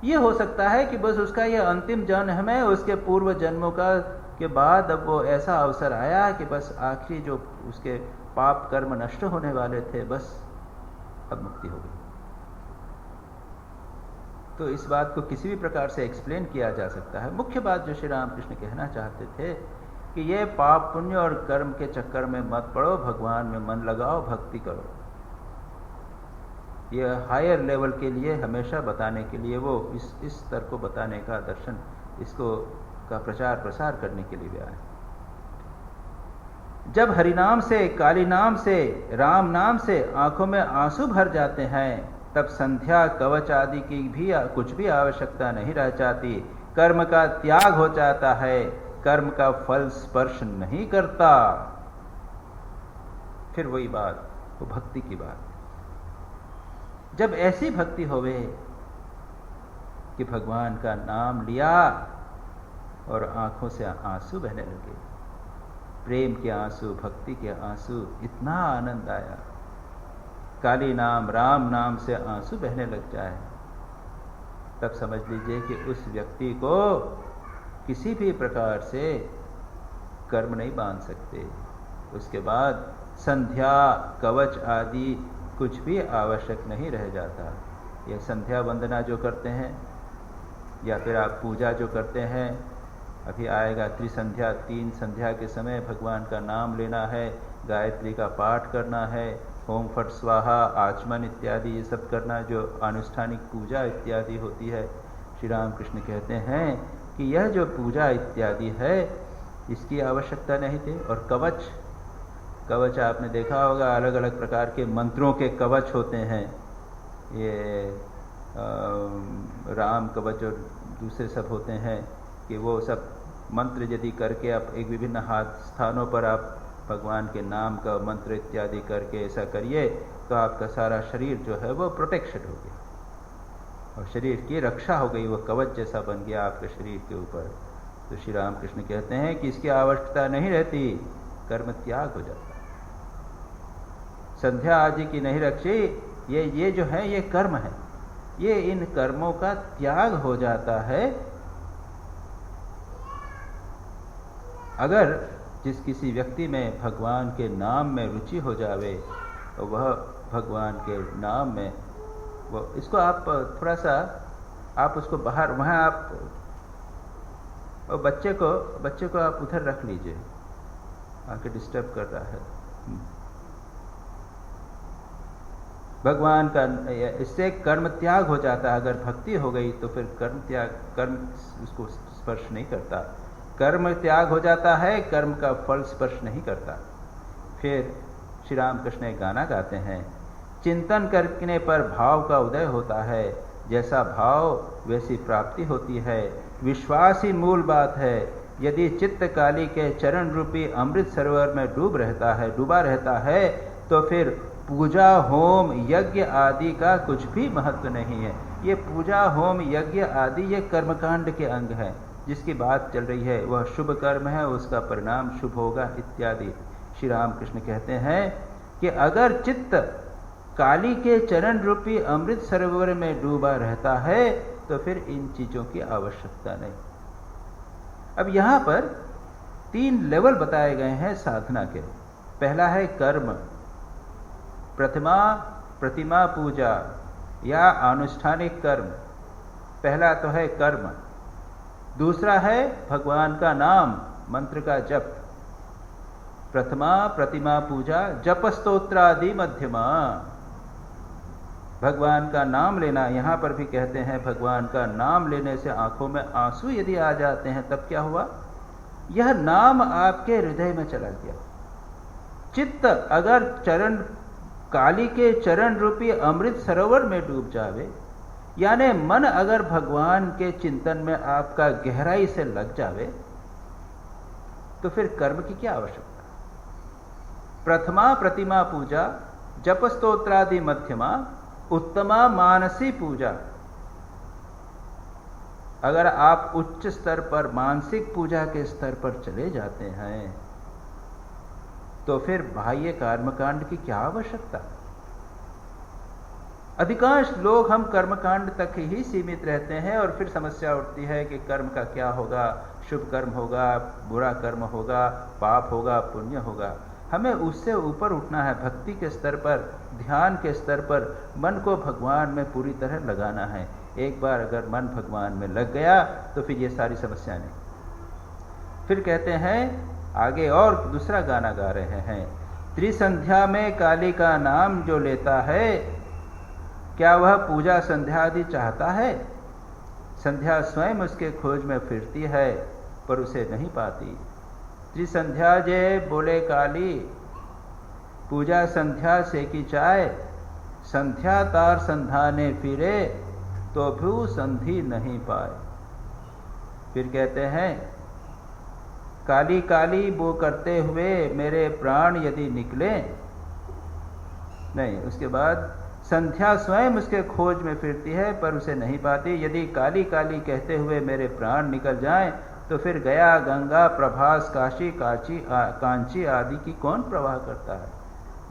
ये हो सकता है कि बस उसका यह अंतिम जन्म है, उसके पूर्व जन्मों का के बाद अब वो ऐसा अवसर आया कि बस आखिरी जो उसके पाप कर्म नष्ट होने वाले थे, बस अब मुक्ति हो गई। तो इस बात को किसी भी प्रकार से एक्सप्लेन किया जा सकता है। मुख्य बात जो श्री रामकृष्ण कहना चाहते थे कि ये पाप पुण्य और कर्म के चक्कर में मत पड़ो, भगवान में मन लगाओ, भक्ति करो। ये हायर लेवल के लिए हमेशा बताने के लिए वो इस स्तर को बताने का दर्शन, इसको का प्रचार प्रसार करने के लिए भी आए। जब हरिनाम से, काली नाम से, राम नाम से आंखों में आंसू भर जाते हैं, तब संध्या कवच आदि की भी कुछ भी आवश्यकता नहीं रह जाती। कर्म का त्याग हो जाता है, कर्म का फल स्पर्श नहीं करता। फिर वही बात, वो भक्ति की बात। जब ऐसी भक्ति होवे कि भगवान का नाम लिया और आंखों से आंसू बहने लगे, प्रेम के आंसू, भक्ति के आंसू, इतना आनंद आया, काली नाम, राम नाम से आंसू बहने लग जाए, तब समझ लीजिए कि उस व्यक्ति को किसी भी प्रकार से कर्म नहीं बांध सकते। उसके बाद संध्या कवच आदि कुछ भी आवश्यक नहीं रह जाता। यह संध्या वंदना जो करते हैं या फिर आप पूजा जो करते हैं, अभी आएगा त्रिसंध्या, 3 संध्या के समय भगवान का नाम लेना है, गायत्री का पाठ करना है, ओम फट स्वाहा, आचमन इत्यादि ये सब करना, जो अनुष्ठानिक पूजा इत्यादि होती है। श्री रामकृष्ण कहते हैं कि यह जो पूजा इत्यादि है इसकी आवश्यकता नहीं थी। और कवच, कवच आपने देखा होगा, अलग अलग प्रकार के मंत्रों के कवच होते हैं। ये राम कवच और दूसरे सब होते हैं कि वो सब मंत्र यदि करके आप एक विभिन्न हाथ स्थानों पर आप भगवान के नाम का मंत्र इत्यादि करके ऐसा करिए तो आपका सारा शरीर जो है वो प्रोटेक्शन हो गया और शरीर की रक्षा हो गई, वो कवच जैसा बन गया आपके शरीर के ऊपर। तो श्री रामकृष्ण कहते हैं कि इसकी आवश्यकता नहीं रहती, कर्म त्याग हो जाता। संध्या आदि की नहीं रक्षी, ये जो है ये कर्म है, ये इन कर्मों का त्याग हो जाता है। अगर जिस किसी व्यक्ति में भगवान के नाम में रुचि हो जावे तो वह भगवान के नाम में वो, इसको आप थोड़ा सा आप उसको बाहर, वहाँ आप बच्चे को आप उधर रख लीजिए, आके डिस्टर्ब कर रहा है। भगवान का, इससे कर्म त्याग हो जाता है। अगर भक्ति हो गई तो फिर कर्म त्याग, कर्म उसको स्पर्श नहीं करता। कर्म त्याग हो जाता है, कर्म का फल स्पर्श नहीं करता। फिर श्री रामकृष्ण एक गाना गाते हैं, चिंतन करने पर भाव का उदय होता है, जैसा भाव वैसी प्राप्ति होती है, विश्वास ही मूल बात है। यदि चित्त काली के चरण रूपी अमृत सरोवर में डूबा रहता है तो फिर पूजा होम यज्ञ आदि का कुछ भी महत्व नहीं है। ये पूजा होम यज्ञ आदि ये कर्मकांड के अंग हैं, जिसकी बात चल रही है वह शुभ कर्म है, उसका परिणाम शुभ होगा इत्यादि। श्री रामकृष्ण कहते हैं कि अगर चित्त काली के चरण रूपी अमृत सरोवर में डूबा रहता है तो फिर इन चीजों की आवश्यकता नहीं। अब यहां पर 3 लेवल बताए गए हैं साधना के। पहला है कर्म, प्रतिमा पूजा या अनुष्ठानिक कर्म, पहला तो है कर्म। दूसरा है भगवान का नाम, मंत्र का जप। प्रतिमा पूजा, जप स्तोत्र आदि मध्यमा, भगवान का नाम लेना। यहां पर भी कहते हैं भगवान का नाम लेने से आंखों में आंसू यदि आ जाते हैं तब क्या हुआ, यह नाम आपके हृदय में चला गया। चित्त अगर काली के चरण रूपी अमृत सरोवर में डूब जावे, यानी मन अगर भगवान के चिंतन में आपका गहराई से लग जावे तो फिर कर्म की क्या आवश्यकता। प्रतिमा पूजा, जप स्तोत्रादि मध्यमा, उत्तमा मानसी पूजा। अगर आप उच्च स्तर पर मानसिक पूजा के स्तर पर चले जाते हैं तो फिर बाह्य कर्मकांड की क्या आवश्यकता? अधिकांश लोग हम कर्मकांड तक ही सीमित रहते हैं और फिर समस्या उठती है कि कर्म का क्या होगा, शुभ कर्म होगा, बुरा कर्म होगा, पाप होगा, पुण्य होगा। हमें उससे ऊपर उठना है, भक्ति के स्तर पर, ध्यान के स्तर पर मन को भगवान में पूरी तरह लगाना है। एक बार अगर मन भगवान में लग गया तो फिर ये सारी समस्या नहीं। फिर कहते हैं आगे, और दूसरा गाना गा रहे हैं, त्रिसंध्या में काली का नाम जो लेता है, क्या वह पूजा संध्या आदि चाहता है? संध्या स्वयं उसके खोज में फिरती है पर उसे नहीं पाती। त्रिसंध्या जे बोले काली, पूजा संध्या से की चाय, संध्या तार संधाने फिरे तो भी संधि नहीं पाए। फिर कहते हैं, काली काली वो करते हुए मेरे प्राण यदि निकले, नहीं, उसके बाद संध्या स्वयं उसके खोज में फिरती है पर उसे नहीं पाती। यदि काली काली कहते हुए मेरे प्राण निकल जाएं तो फिर गया गंगा प्रभास काशी कांची आदि की कौन प्रवाह करता है?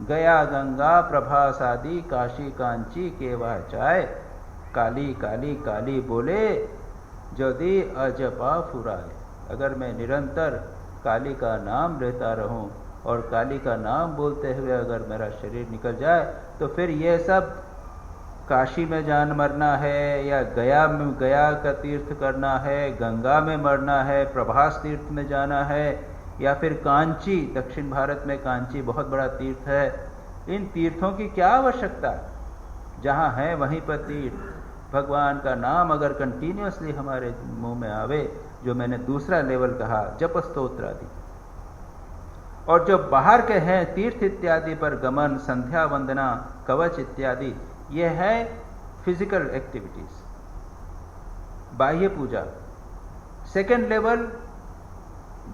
गया गंगा प्रभास आदि काशी कांची के वह चाय, काली काली काली बोले यदि अजपा फुराए। अगर मैं निरंतर काली का नाम लेता रहूं और काली का नाम बोलते हुए अगर मेरा शरीर निकल जाए तो फिर ये सब काशी में जान मरना है, या गया का तीर्थ करना है, गंगा में मरना है, प्रभास तीर्थ में जाना है, या फिर कांची, दक्षिण भारत में कांची बहुत बड़ा तीर्थ है। इन तीर्थों की क्या आवश्यकता? जहाँ है वहीं पर तीर्थ। भगवान का नाम अगर कंटिन्यूअसली हमारे मुंह में आवे, जो मैंने दूसरा लेवल कहा, जप स्तोत्र आदि, और जो बाहर के हैं तीर्थ इत्यादि पर गमन, संध्या वंदना, कवच इत्यादि, ये है फिजिकल एक्टिविटीज, बाह्य पूजा। सेकंड लेवल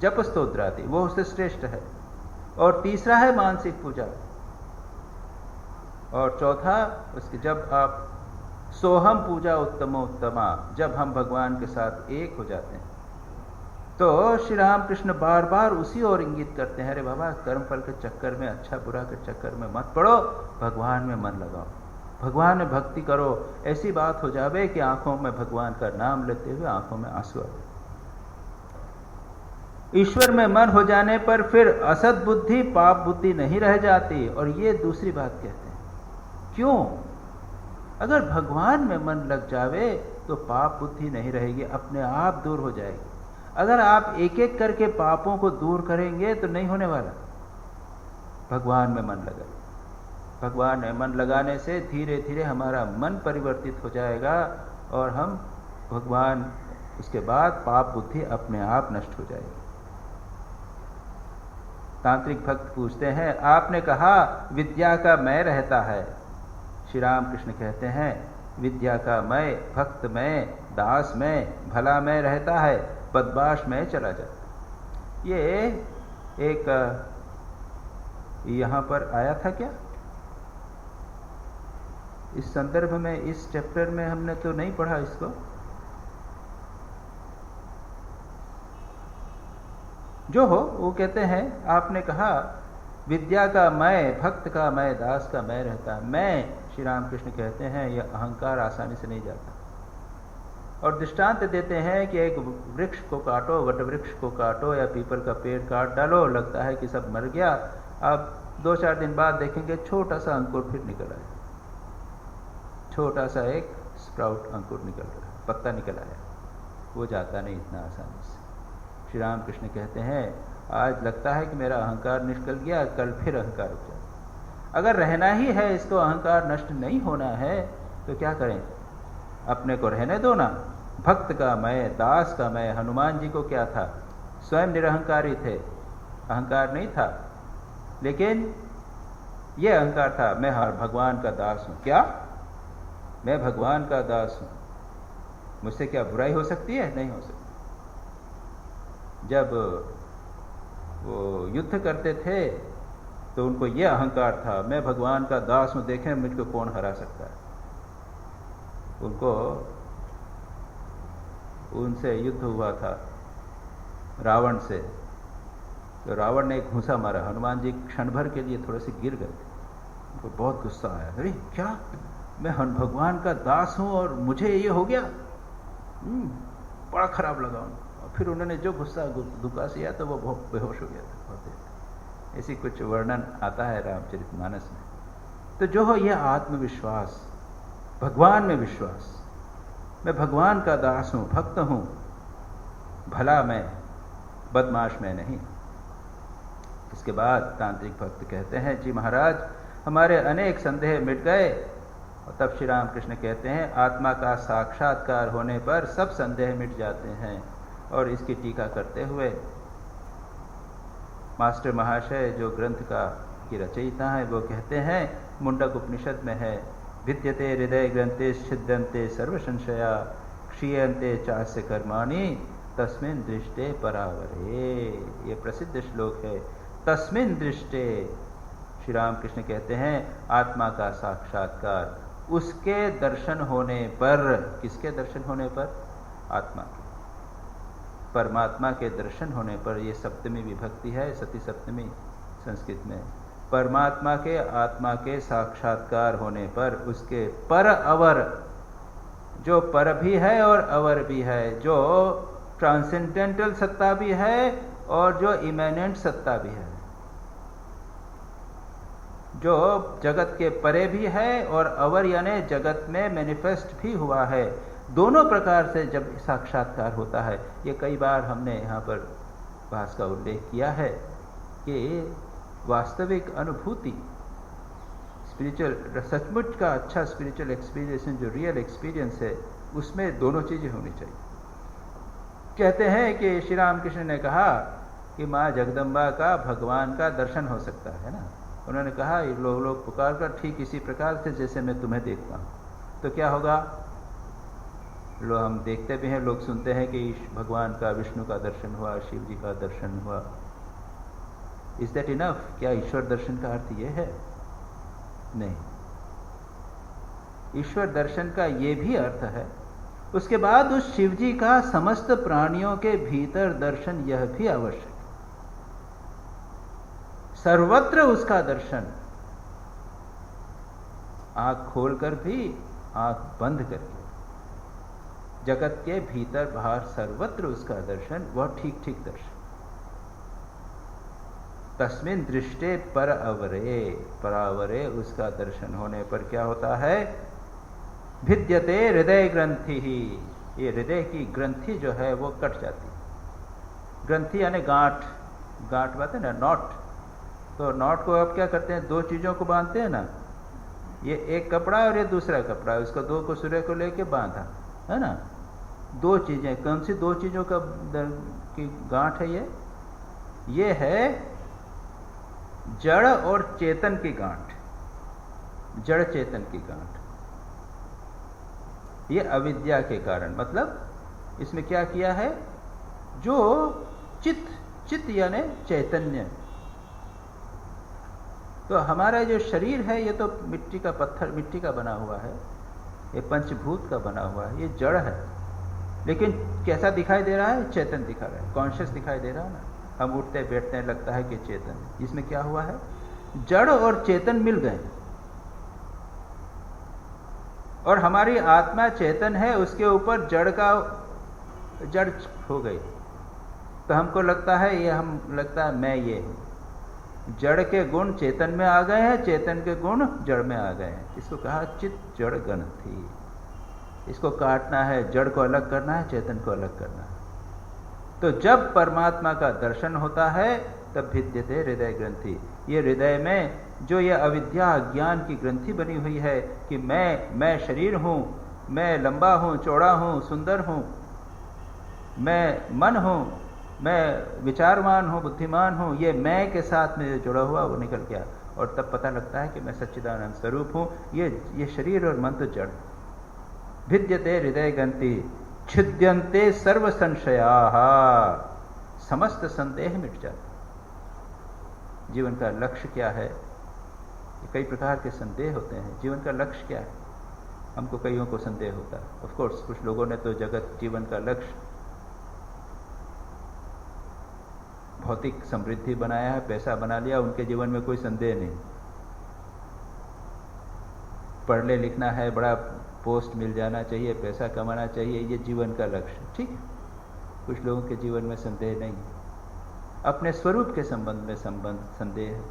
जप स्तोत्र आदि, वो उससे श्रेष्ठ है। और तीसरा है मानसिक पूजा। और चौथा उसके, जब आप सोहम पूजा उत्तमोत्तमा, जब हम भगवान के साथ एक हो जाते हैं, तो श्री रामकृष्ण बार बार उसी ओर इंगित करते हैं, अरे बाबा कर्म फल के चक्कर में, अच्छा बुरा के चक्कर में मत पड़ो, भगवान में मन लगाओ, भगवान में भक्ति करो। ऐसी बात हो जावे कि आंखों में भगवान का नाम लेते हुए आंखों में आंसू आ जाए। ईश्वर में मन हो जाने पर फिर असत बुद्धि, पाप बुद्धि नहीं रह जाती। और ये दूसरी बात कहते हैं, क्यों? अगर भगवान में मन लग जावे तो पाप बुद्धि नहीं रहेगी, अपने आप दूर हो जाएगी। अगर आप एक एक करके पापों को दूर करेंगे तो नहीं होने वाला। भगवान में मन लगा, भगवान में मन लगाने से धीरे धीरे हमारा मन परिवर्तित हो जाएगा और हम भगवान, उसके बाद पाप बुद्धि अपने आप नष्ट हो जाएगी। तांत्रिक भक्त पूछते हैं, आपने कहा विद्या का मैं रहता है। श्री राम कृष्ण कहते हैं, विद्या का मैं, भक्त मैं, दास मैं, भला मैं रहता है, बदमाश में चला जाता। ये एक यहां पर आया था क्या? इस संदर्भ में, इस चैप्टर में हमने तो नहीं पढ़ा इसको। जो हो वो कहते हैं, आपने कहा विद्या का मैं, भक्त का मैं, दास का मैं रहता। मैं, श्री राम कृष्ण कहते हैं, यह अहंकार आसानी से नहीं जाता। और दृष्टांत देते हैं कि एक वृक्ष को काटो, वट वृक्ष को काटो या पीपल का पेड़ काट डालो, लगता है कि सब मर गया। अब 2-4 दिन बाद देखेंगे छोटा सा अंकुर फिर निकल आया, छोटा सा एक स्प्राउट अंकुर निकल रहा है, पत्ता निकल आया। वो जाता नहीं इतना आसानी से। श्री राम कृष्ण कहते हैं, आज लगता है कि मेरा अहंकार निकल गया, कल फिर अहंकार उठ जाए। अगर रहना ही है, इसको अहंकार नष्ट नहीं होना है, तो क्या करें? अपने को रहने दो ना। भक्त का मैं, दास का मैं। हनुमान जी को क्या था? स्वयं निरहंकारी थे, अहंकार नहीं था, लेकिन यह अहंकार था, मैं हर भगवान का दास हूं। क्या? मैं भगवान का दास हूं, मुझसे क्या बुराई हो सकती है? नहीं हो सकती। जब वो युद्ध करते थे तो उनको यह अहंकार था, मैं भगवान का दास हूं, देखें मुझको कौन हरा सकता है। उनको, उनसे युद्ध हुआ था रावण से, तो रावण ने एक घूंसा मारा, हनुमान जी क्षण भर के लिए थोड़े से गिर गए थे। उनको बहुत गुस्सा आया, अरे क्या मैं भगवान का दास हूं और मुझे ये हो गया। बड़ा खराब लगा उनको। और फिर उन्होंने जो गुस्सा दुखा किया तो वो बहुत बेहोश हो गया था बहुत देर। ऐसी कुछ वर्णन आता है रामचरितमानस में। तो जो हो यह आत्मविश्वास, भगवान में विश्वास, मैं भगवान का दास हूं, भक्त हूं, भला मैं, बदमाश मैं नहीं। इसके बाद तांत्रिक भक्त कहते हैं, जी महाराज हमारे अनेक संदेह मिट गए। और तब श्री रामकृष्ण कहते हैं, आत्मा का साक्षात्कार होने पर सब संदेह मिट जाते हैं। और इसकी टीका करते हुए मास्टर महाशय जो ग्रंथ का की रचयिता है वो कहते हैं, मुंडक उपनिषद में है, विद्यते हृदय ग्रंथे छिद्यन्ते सर्व संशया क्षीयन्ते चास्य कर्माणि तस्मिन् दृष्टे परावरे। ये प्रसिद्ध श्लोक है। तस्मिन् दृष्टे, श्री रामकृष्ण कहते हैं आत्मा का साक्षात्कार, उसके दर्शन होने पर। किसके दर्शन होने पर? आत्मा के, परमात्मा के दर्शन होने पर। ये सप्तमी विभक्ति है, सती सप्तमी संस्कृत में। परमात्मा के, आत्मा के साक्षात्कार होने पर उसके पर अवर, जो पर भी है और अवर भी है, जो ट्रांसेंडेंटल सत्ता भी है और जो इमेनेंट सत्ता भी है, जो जगत के परे भी है और अवर यानी जगत में मैनिफेस्ट भी हुआ है, दोनों प्रकार से जब साक्षात्कार होता है। ये कई बार हमने यहाँ पर भास का उल्लेख किया है कि वास्तविक अनुभूति, स्पिरिचुअल, सचमुच का अच्छा स्पिरिचुअल एक्सपीरियंस, जो रियल एक्सपीरियंस है, उसमें दोनों चीजें होनी चाहिए। कहते हैं कि श्री रामकृष्ण ने कहा कि माँ जगदम्बा का, भगवान का दर्शन हो सकता है ना। उन्होंने कहा ये लोग पुकार कर ठीक इसी प्रकार से जैसे मैं तुम्हें देखता हूँ। तो क्या होगा? हम देखते भी हैं, लोग सुनते हैं कि भगवान का, विष्णु का दर्शन हुआ, शिव जी का दर्शन हुआ। Is that enough? क्या ईश्वर दर्शन का अर्थ ये है? नहीं। ईश्वर दर्शन का ये भी अर्थ है, उसके बाद उस शिव जी का समस्त प्राणियों के भीतर दर्शन, यह भी आवश्यक है। सर्वत्र उसका दर्शन, आंख खोलकर भी, आंख बंद करके, जगत के भीतर बाहर सर्वत्र उसका दर्शन, वह ठीक ठीक दर्शन। तस्मिन् दृष्टे पर अवरे, परावरे, उसका दर्शन होने पर क्या होता है? भिद्यते हृदय ग्रंथि ही, ये हृदय की ग्रंथि जो है वो कट जाती है। ग्रंथि यानी गांठ, गांठ बात है ना, नॉट। तो नॉट को अब क्या करते हैं? दो चीजों को बांधते हैं ना, ये एक कपड़ा और ये दूसरा कपड़ा, उसको दो को सूर्य को लेके बांधा, है ना। दो चीजें, कौन सी दो चीजों का की गांठ है ये है जड़ और चेतन की गांठ, जड़ चेतन की गांठ। ये अविद्या के कारण, मतलब इसमें क्या किया है? जो चित्त यानी चैतन्य। तो हमारा जो शरीर है ये तो मिट्टी का पत्थर, मिट्टी का बना हुआ है, ये पंचभूत का बना हुआ है, ये जड़ है। लेकिन कैसा दिखाई दे रहा है? चेतन दिखा रहा है, कॉन्शियस दिखाई दे रहा है ना। हम उठते बैठते हैं, लगता है कि चेतन। इसमें क्या हुआ है? जड़ और चेतन मिल गए, और हमारी आत्मा चेतन है, उसके ऊपर जड़ हो गई। तो हमको लगता है लगता है मैं ये हूं। जड़ के गुण चेतन में आ गए हैं, चेतन के गुण जड़ में आ गए हैं। इसको कहा चित्त जड़ ग्रंथि। इसको काटना है, जड़ को अलग करना है, चेतन को अलग करना है। तो जब परमात्मा का दर्शन होता है तब भिद्यते हृदय ग्रंथि। ये हृदय में जो ये अविद्या ज्ञान की ग्रंथि बनी हुई है कि मैं शरीर हूं, मैं लंबा हूं, चौड़ा हूं, सुंदर हूं, मैं मन हूं, मैं विचारवान हूं, बुद्धिमान हूं, ये मैं के साथ में जुड़ा हुआ वो निकल गया। और तब पता लगता है कि मैं सच्चिदानंद स्वरूप हूं। ये शरीर और मन तो जड़। भिद्यते हृदय ग्रंथि छिद्यन्ते सर्व संशयाः, समस्त संदेह मिट जाते। जीवन का लक्ष्य क्या है? कई प्रकार के संदेह होते हैं। जीवन का लक्ष्य क्या है? हमको कईयों को संदेह होता है। ऑफ कोर्स कुछ लोगों ने तो जगत जीवन का लक्ष्य भौतिक समृद्धि बनाया है, पैसा बना लिया, उनके जीवन में कोई संदेह नहीं। पढ़ने लिखना है, बड़ा पोस्ट मिल जाना चाहिए, पैसा कमाना चाहिए, ये जीवन का लक्ष्य, ठीक है। कुछ लोगों के जीवन में संदेह नहीं, अपने स्वरूप के संबंध में संदेह,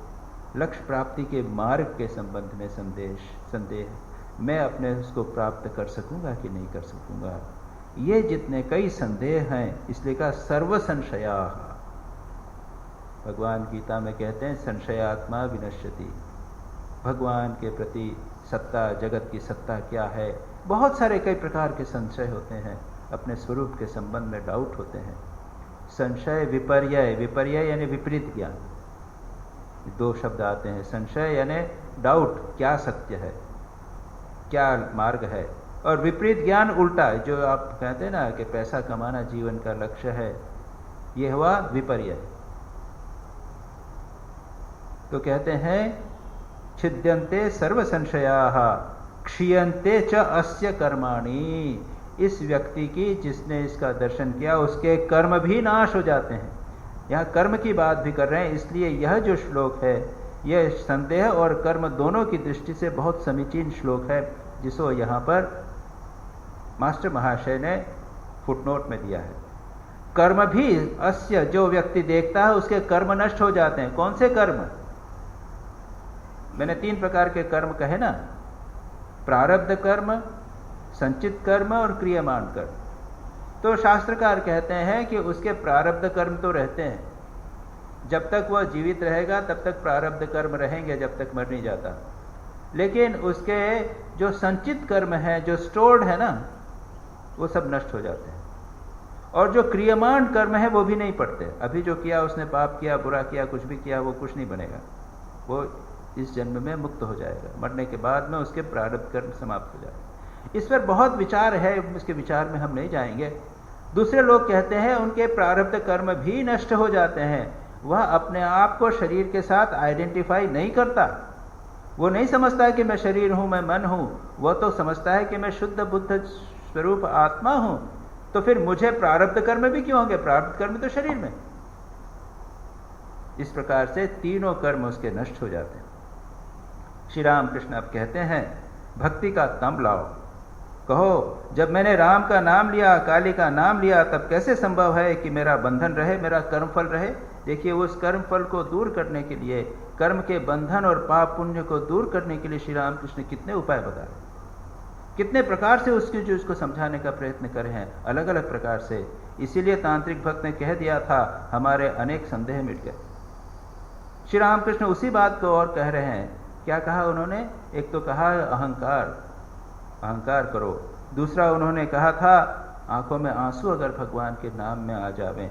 लक्ष्य प्राप्ति के मार्ग के संबंध में संदेह, मैं अपने उसको प्राप्त कर सकूंगा कि नहीं कर सकूंगा, ये जितने कई संदेह हैं, इसलिए कहा सर्व संशया। भगवान गीता में कहते हैं संशयात्मा विनश्यति, भगवान के प्रति सत्ता, जगत की सत्ता क्या है, बहुत सारे कई प्रकार के संशय होते हैं, अपने स्वरूप के संबंध में डाउट होते हैं। संशय विपर्यय, विपर्यय यानी विपरीत ज्ञान, दो शब्द आते हैं। संशय यानी डाउट, क्या सत्य है, क्या मार्ग है, और विपरीत ज्ञान उल्टा है, जो आप कहते हैं ना कि पैसा कमाना जीवन का लक्ष्य है, ये हुआ विपर्यय। तो कहते हैं छिद्यन्ते सर्व संशयाः क्षीयन्ते च अस्य कर्माणि, इस व्यक्ति की जिसने इसका दर्शन किया उसके कर्म भी नाश हो जाते हैं। यहाँ कर्म की बात भी कर रहे हैं, इसलिए यह जो श्लोक है यह संदेह और कर्म दोनों की दृष्टि से बहुत समीचीन श्लोक है, जिसको यहाँ पर मास्टर महाशय ने फुटनोट में दिया है। कर्म भी अस्य, जो व्यक्ति देखता है उसके कर्म नष्ट हो जाते हैं। कौन से कर्म? मैंने 3 प्रकार के कर्म कहे ना, प्रारब्ध कर्म, संचित कर्म और क्रियमाण कर्म। तो शास्त्रकार कहते हैं कि उसके प्रारब्ध कर्म तो रहते हैं, जब तक वह जीवित रहेगा तब तक प्रारब्ध कर्म रहेंगे, जब तक मर नहीं जाता। लेकिन उसके जो संचित कर्म है, जो स्टोर्ड है ना, वो सब नष्ट हो जाते हैं। और जो क्रियमाण कर्म है वो भी नहीं पड़ते। अभी जो किया उसने, पाप किया, बुरा किया, कुछ भी किया, वो कुछ नहीं बनेगा, वो इस जन्म में मुक्त हो जाएगा, मरने के बाद में उसके प्रारब्ध कर्म समाप्त हो जाएगा। इस पर बहुत विचार है, उसके विचार में हम नहीं जाएंगे। दूसरे लोग कहते हैं उनके प्रारब्ध कर्म भी नष्ट हो जाते हैं, वह अपने आप को शरीर के साथ आइडेंटिफाई नहीं करता, वो नहीं समझता है कि मैं शरीर हूं, मैं मन हूं, वह तो समझता है कि मैं शुद्ध बुद्ध स्वरूप आत्मा हूं। तो फिर मुझे प्रारब्ध कर्म भी क्यों होंगे? प्रारब्ध कर्म तो शरीर में। इस प्रकार से तीनों कर्म उसके नष्ट हो जाते हैं। श्री राम कृष्ण अब कहते हैं भक्ति का तम लाओ, कहो जब मैंने राम का नाम लिया, काली का नाम लिया, तब कैसे संभव है कि मेरा बंधन रहे, मेरा कर्मफल रहे। देखिए उस कर्मफल को दूर करने के लिए, कर्म के बंधन और पाप पुण्य को दूर करने के लिए श्री राम कृष्ण कितने उपाय बता रहे, कितने प्रकार से उसको समझाने का प्रयत्न करे हैं, अलग अलग प्रकार से। इसीलिए तांत्रिक भक्त ने कह दिया था हमारे अनेक संदेह मिट गए। श्री रामकृष्ण उसी बात को और कह रहे हैं। क्या कहा उन्होंने? एक तो कहा अहंकार करो, दूसरा उन्होंने कहा था आंखों में आंसू अगर भगवान के नाम में आ जावे,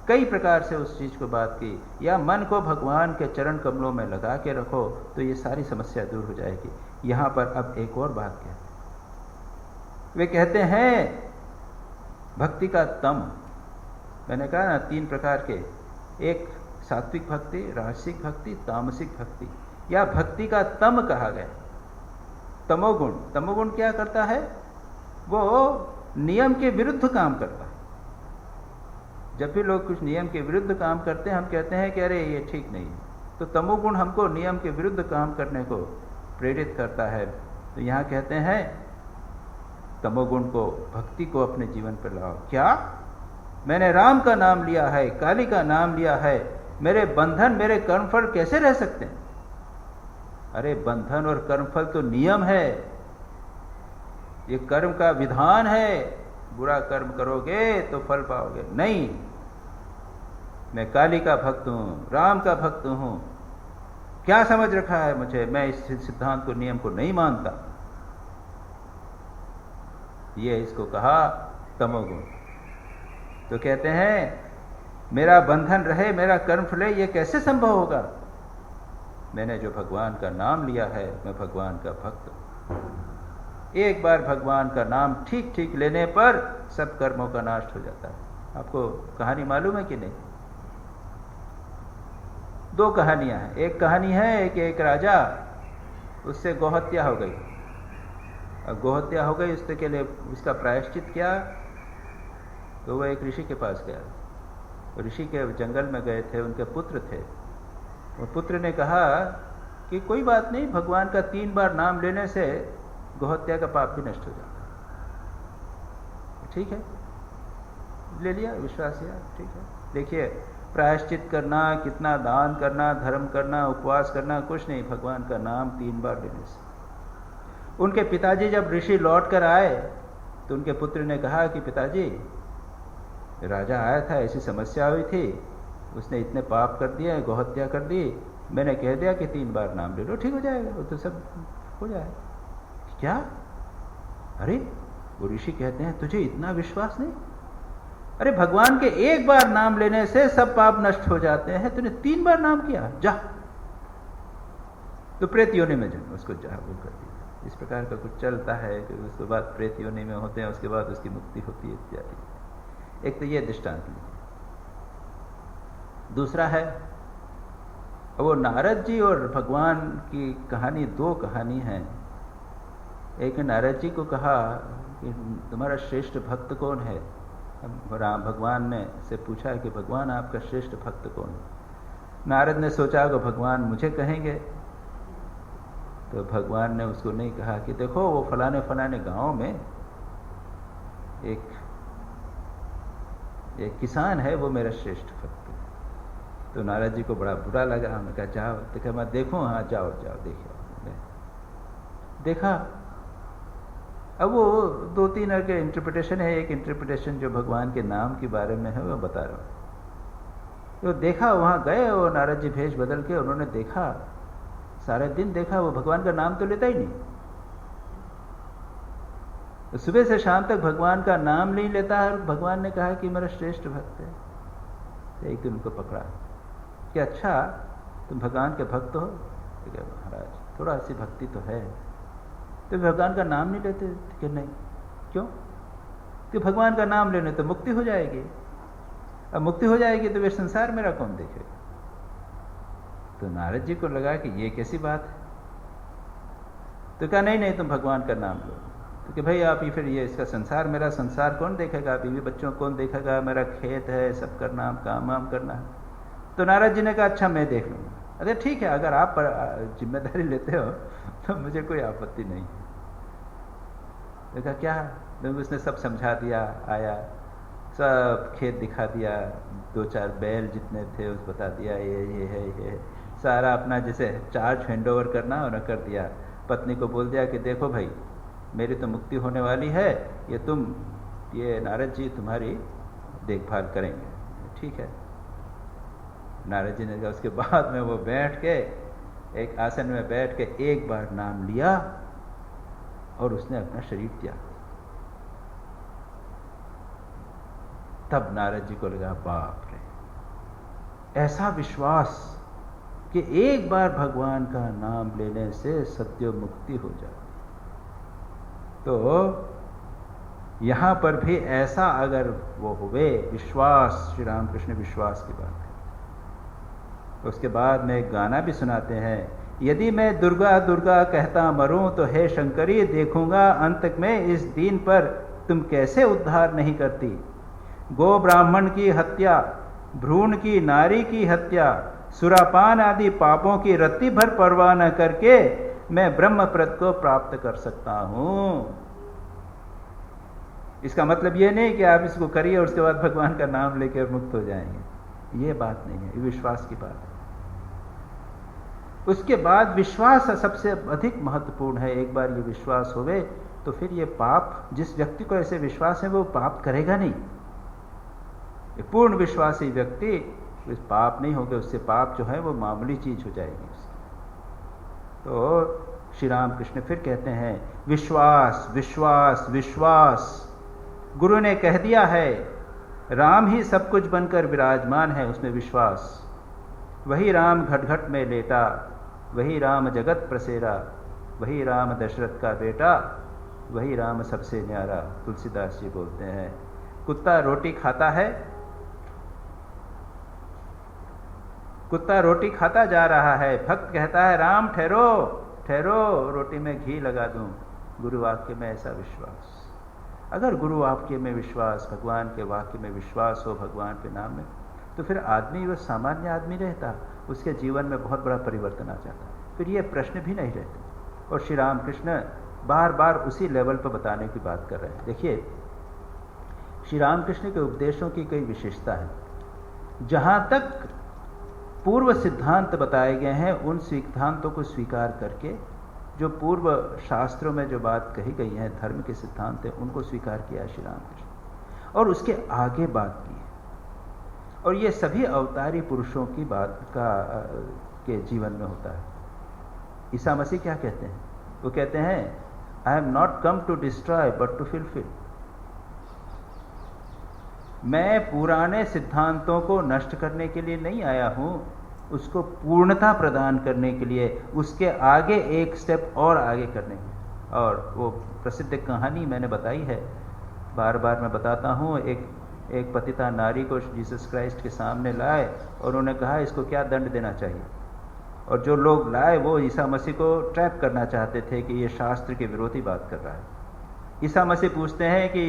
कई प्रकार से उस चीज को बात की। या मन को भगवान के चरण कमलों में लगा के रखो तो ये सारी समस्या दूर हो जाएगी। यहां पर अब एक और बात कहते हैं, वे कहते हैं भक्ति का तम, मैंने कहा ना 3 प्रकार के, एक सात्विक भक्ति, राजसिक भक्ति, तामसिक भक्ति, या भक्ति का तम कहा गया। तमोगुण, तमोगुण क्या करता है? वो नियम के विरुद्ध काम करता है। जब भी लोग कुछ नियम के विरुद्ध काम करते हैं हम कहते हैं कि अरे ये ठीक नहीं है। तो तमोगुण हमको नियम के विरुद्ध काम करने को प्रेरित करता है। तो यहाँ कहते हैं तमोगुण को, भक्ति को अपने जीवन पर लाओ। क्या? मैंने राम का नाम लिया है, काली का नाम लिया है, मेरे बंधन, मेरे कर्मफल कैसे रह सकते हैं? अरे बंधन और कर्मफल तो नियम है, ये कर्म का विधान है। बुरा कर्म करोगे तो फल पाओगे। नहीं, मैं काली का भक्त हूं, राम का भक्त हूं, क्या समझ रखा है मुझे? मैं इस सिद्धांत को, नियम को नहीं मानता। ये इसको कहा तमोगुण। तो कहते हैं मेरा बंधन रहे, मेरा कर्म फले, ये कैसे संभव होगा? मैंने जो भगवान का नाम लिया है, मैं भगवान का भक्त हूं। एक बार भगवान का नाम ठीक ठीक लेने पर सब कर्मों का नाश हो जाता है। आपको कहानी मालूम है कि नहीं? 2 कहानियां हैं। एक कहानी है कि एक राजा, उससे गोहत्या हो गई। अब गोहत्या हो गई, उसके लिए उसका प्रायश्चित किया तो वह एक ऋषि के पास गया। ऋषि के जंगल में गए थे, उनके पुत्र थे। वो पुत्र ने कहा कि कोई बात नहीं, भगवान का 3 बार नाम लेने से गोहत्या का पाप भी नष्ट हो जाता है। ठीक है, ले लिया, विश्वास किया, ठीक है। देखिए, प्रायश्चित करना, कितना दान करना, धर्म करना, उपवास करना, कुछ नहीं, भगवान का नाम 3 बार लेने से। उनके पिताजी जब ऋषि लौट कर आए तो उनके पुत्र ने कहा कि पिताजी, राजा आया था, ऐसी समस्या हुई थी, उसने इतने पाप कर दिए, गोहत्या कर दी, मैंने कह दिया कि 3 बार नाम ले लो, ठीक हो जाएगा, वो तो सब हो जाए। क्या? अरे वो ऋषि कहते हैं तुझे इतना विश्वास नहीं? अरे भगवान के 1 बार नाम लेने से सब पाप नष्ट हो जाते हैं, तूने 3 बार नाम किया, जा तो प्रेत योनि में जन्म, उसको जा वो कर दिया। इस प्रकार का कुछ चलता है कि उसके बाद प्रेत योनि में होते हैं, उसके बाद उसकी मुक्ति होती है इत्यादि। एक तो ये दृष्टांत लीजिए। दूसरा है वो नारद जी और भगवान की कहानी, 2 कहानी हैं। एक नारद जी को कहा कि तुम्हारा श्रेष्ठ भक्त कौन है? राम भगवान ने से पूछा कि भगवान आपका श्रेष्ठ भक्त कौन है? नारद ने सोचा कि भगवान मुझे कहेंगे, तो भगवान ने उसको नहीं कहा कि देखो वो फलाने फलाने गांव में एक किसान है, वो मेरा श्रेष्ठ भक्त है। तो नारद जी को बड़ा बुरा लगा। उन्होंने कहा जाओ, तो कहा मैं देखूं? हाँ जाओ जाओ, देखिए। देखा, अब वो 2-3 के इंटरप्रिटेशन है। एक इंटरप्रिटेशन जो भगवान के नाम के बारे में है वो बता रहा हूँ। तो देखा, वहाँ गए और नारद जी भेष बदल के, उन्होंने देखा, सारे दिन देखा, वो भगवान का नाम तो लेता ही नहीं। तो सुबह से शाम तक भगवान का नाम नहीं लेता है। भगवान ने कहा कि मेरा श्रेष्ठ भक्त है। तो एक दिन उनको पकड़ा कि अच्छा तुम भगवान के भक्त हो? तो महाराज थोड़ा सी भक्ति तो है, तो भगवान का नाम नहीं लेते? कि नहीं। क्यों? कि भगवान का नाम लेने तो मुक्ति हो जाएगी, अब मुक्ति हो जाएगी तो वे संसार मेरा कौन देखेगा? तो नारद जी को लगा कि ये कैसी बात है। तो कहा नहीं नहीं, तुम भगवान का नाम लो। तो कि भाई आप ही फिर ये इसका संसार, मेरा संसार कौन देखेगा? बीवी बच्चों कौन देखेगा? मेरा खेत है, सब करना, काम वाम करना है। तो नारद जी ने कहा अच्छा मैं देख लूँगा। अरे ठीक है, अगर आप जिम्मेदारी लेते हो तो मुझे कोई आपत्ति नहीं है। तो कहा क्या? तो उसने सब समझा दिया, आया, सब खेत दिखा दिया, 2-4 बैल जितने थे उस बता दिया, ये है, ये सारा अपना जैसे चार्ज हैंड ओवर करना और कर दिया। पत्नी को बोल दिया कि देखो भाई, मेरी तो मुक्ति होने वाली है, ये नारद जी तुम्हारी देखभाल करेंगे। ठीक है। नारद जी ने कहा, उसके बाद में वो बैठ के एक आसन में बैठ के 1 बार नाम लिया और उसने अपना शरीर त्याग। तब नारद जी को लगा बाप रे, ऐसा विश्वास कि 1 बार भगवान का नाम लेने से सत्य मुक्ति हो जाती। तो यहां पर भी ऐसा अगर वो हुए विश्वास, श्री रामकृष्ण विश्वास की बात है। उसके बाद में एक गाना भी सुनाते हैं, यदि मैं दुर्गा दुर्गा कहता मरूं तो हे शंकरी, देखूंगा अंत में इस दीन पर तुम कैसे उद्धार नहीं करती। गो ब्राह्मण की हत्या, भ्रूण की नारी की हत्या, सुरापान आदि पापों की रत्ती भर परवाह न करके मैं ब्रह्म पद को प्राप्त कर सकता हूं। इसका मतलब यह नहीं कि आप इसको करिए और उसके बाद भगवान का नाम लेकर मुक्त हो जाएंगे, ये बात नहीं है, ये विश्वास की बात है। उसके बाद विश्वास सबसे अधिक महत्वपूर्ण है। एक बार ये विश्वास होवे तो फिर ये पाप, जिस व्यक्ति को ऐसे विश्वास है वो पाप करेगा नहीं। ये पूर्ण विश्वासी व्यक्ति इस पाप नहीं होगा, उससे पाप जो है वो मामूली चीज हो जाएगी उसकी। तो श्री राम कृष्ण फिर कहते हैं विश्वास विश्वास विश्वास। गुरु ने कह दिया है राम ही सब कुछ बनकर विराजमान है, उसमें विश्वास। वही राम घट घट में लेटा, वही राम जगत प्रसेरा, वही राम दशरथ का बेटा, वही राम सबसे न्यारा। तुलसीदास जी बोलते हैं कुत्ता रोटी खाता है, कुत्ता रोटी खाता जा रहा है, भक्त कहता है राम ठहरो ठहरो, रोटी में घी लगा दूं। गुरु वाक्य में ऐसा विश्वास। अगर गुरु वाक्य में विश्वास, भगवान के वाक्य में विश्वास हो, भगवान के नाम में, तो फिर आदमी वो सामान्य आदमी रहता, उसके जीवन में बहुत बड़ा परिवर्तन आ जाता, फिर ये प्रश्न भी नहीं रहते। और श्री रामकृष्ण बार बार उसी लेवल पर बताने की बात कर रहे हैं। देखिए, श्री रामकृष्ण के उपदेशों की कई विशेषता है। जहाँ तक पूर्व सिद्धांत बताए गए हैं, उन सिद्धांतों को स्वीकार करके जो पूर्व शास्त्रों में जो बात कही गई है, धर्म के सिद्धांत हैं, उनको स्वीकार किया है श्री रामकृष्ण, और उसके आगे बात की है। और ये सभी अवतारी पुरुषों की बात के जीवन में होता है। ईसा मसीह क्या कहते हैं? वो कहते हैं, I am not come to destroy but to fulfil. मैं पुराने सिद्धांतों को नष्ट करने के लिए नहीं आया हूं, उसको पूर्णता प्रदान करने के लिए, उसके आगे एक स्टेप और आगे करने के लिए। और वो प्रसिद्ध कहानी मैंने बताई है, बार बार मैं बताता हूँ। एक पतिता नारी को जीसस क्राइस्ट के सामने लाए और उन्होंने कहा इसको क्या दंड देना चाहिए। और जो लोग लाए वो ईसा मसीह को ट्रैप करना चाहते थे कि ये शास्त्र के विरोधी बात कर रहा है। ईसा मसीह पूछते हैं कि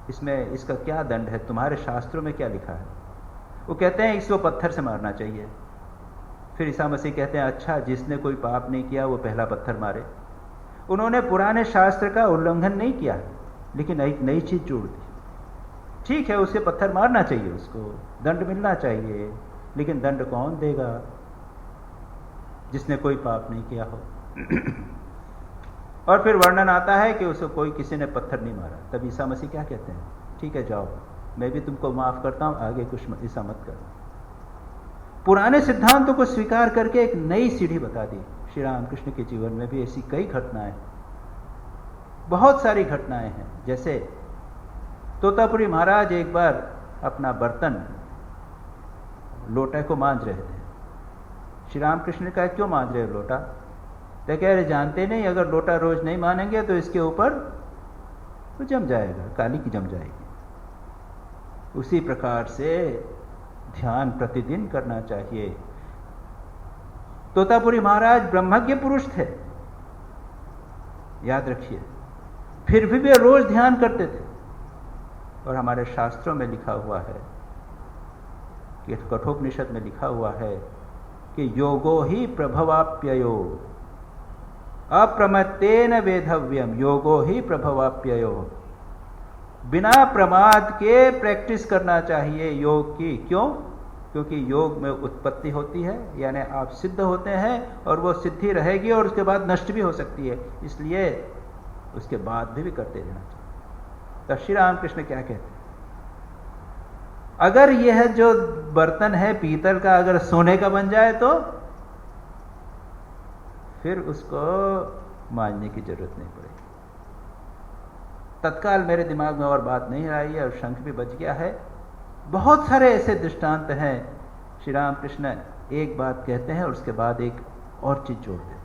इसमें इसका क्या दंड है, तुम्हारे शास्त्रों में क्या लिखा है? वो कहते हैं इसको पत्थर से मारना चाहिए। फिर ईसा मसीह कहते हैं, अच्छा, जिसने कोई पाप नहीं किया वो पहला पत्थर मारे। उन्होंने पुराने शास्त्र का उल्लंघन नहीं किया, लेकिन एक नई चीज जोड़ दी। ठीक है, उसे पत्थर मारना चाहिए, उसको दंड मिलना चाहिए, लेकिन दंड कौन देगा? जिसने कोई पाप नहीं किया हो। और फिर वर्णन आता है कि उसको कोई किसी ने पत्थर नहीं मारा। तब ईसा मसीह क्या कहते हैं? ठीक है, जाओ, मैं भी तुमको माफ करता हूं, आगे कुछ ऐसा मत करो। पुराने सिद्धांतों को स्वीकार करके एक नई सीढ़ी बता दी। श्री रामकृष्ण के जीवन में भी ऐसी कई घटनाएं, बहुत सारी घटनाएं हैं। जैसे तोतापुरी महाराज एक बार अपना बर्तन, लोटा को मांज रहे थे। श्री रामकृष्ण ने कहा, क्यों मांज रहे हो लोटा? तो कह रहे, जानते नहीं, अगर लोटा रोज नहीं मानेंगे तो इसके ऊपर तो जम जाएगा, काली की जम जाएगी। उसी प्रकार से ध्यान प्रतिदिन करना चाहिए। तोतापुरी महाराज ब्रह्मज्ञ पुरुष थे, याद रखिए, फिर भी वे रोज ध्यान करते थे। और हमारे शास्त्रों में लिखा हुआ है कि कठोपनिषद में लिखा हुआ है कि योगो ही प्रभवाप्ययो अप्रमत्तेन वेधव्यम, योगो ही प्रभवाप्ययो। बिना प्रमाद के प्रैक्टिस करना चाहिए योग की। क्यों? क्योंकि योग में उत्पत्ति होती है, यानी आप सिद्ध होते हैं और वो सिद्धि रहेगी और उसके बाद नष्ट भी हो सकती है, इसलिए उसके बाद भी करते रहना चाहिए। तो श्री रामकृष्ण क्या कहते हैं? अगर यह जो बर्तन है पीतल का, अगर सोने का बन जाए तो फिर उसको मांजने की जरूरत नहीं पड़ेगी। तत्काल मेरे दिमाग में और बात नहीं आई है और शंख भी बच गया है। बहुत सारे ऐसे दृष्टांत हैं। श्री रामकृष्ण एक बात कहते हैं और उसके बाद एक और चीज जोड़ देते हैं।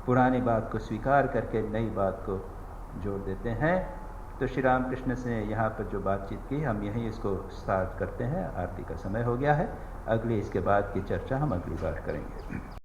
पुरानी बात को स्वीकार करके नई बात को जोड़ देते हैं। तो श्री रामकृष्ण से यहाँ पर जो बातचीत की, हम यहीं इसको स्टार्ट करते हैं। आरती का समय हो गया है। अगली इसके बाद की चर्चा हम अगली बार करेंगे।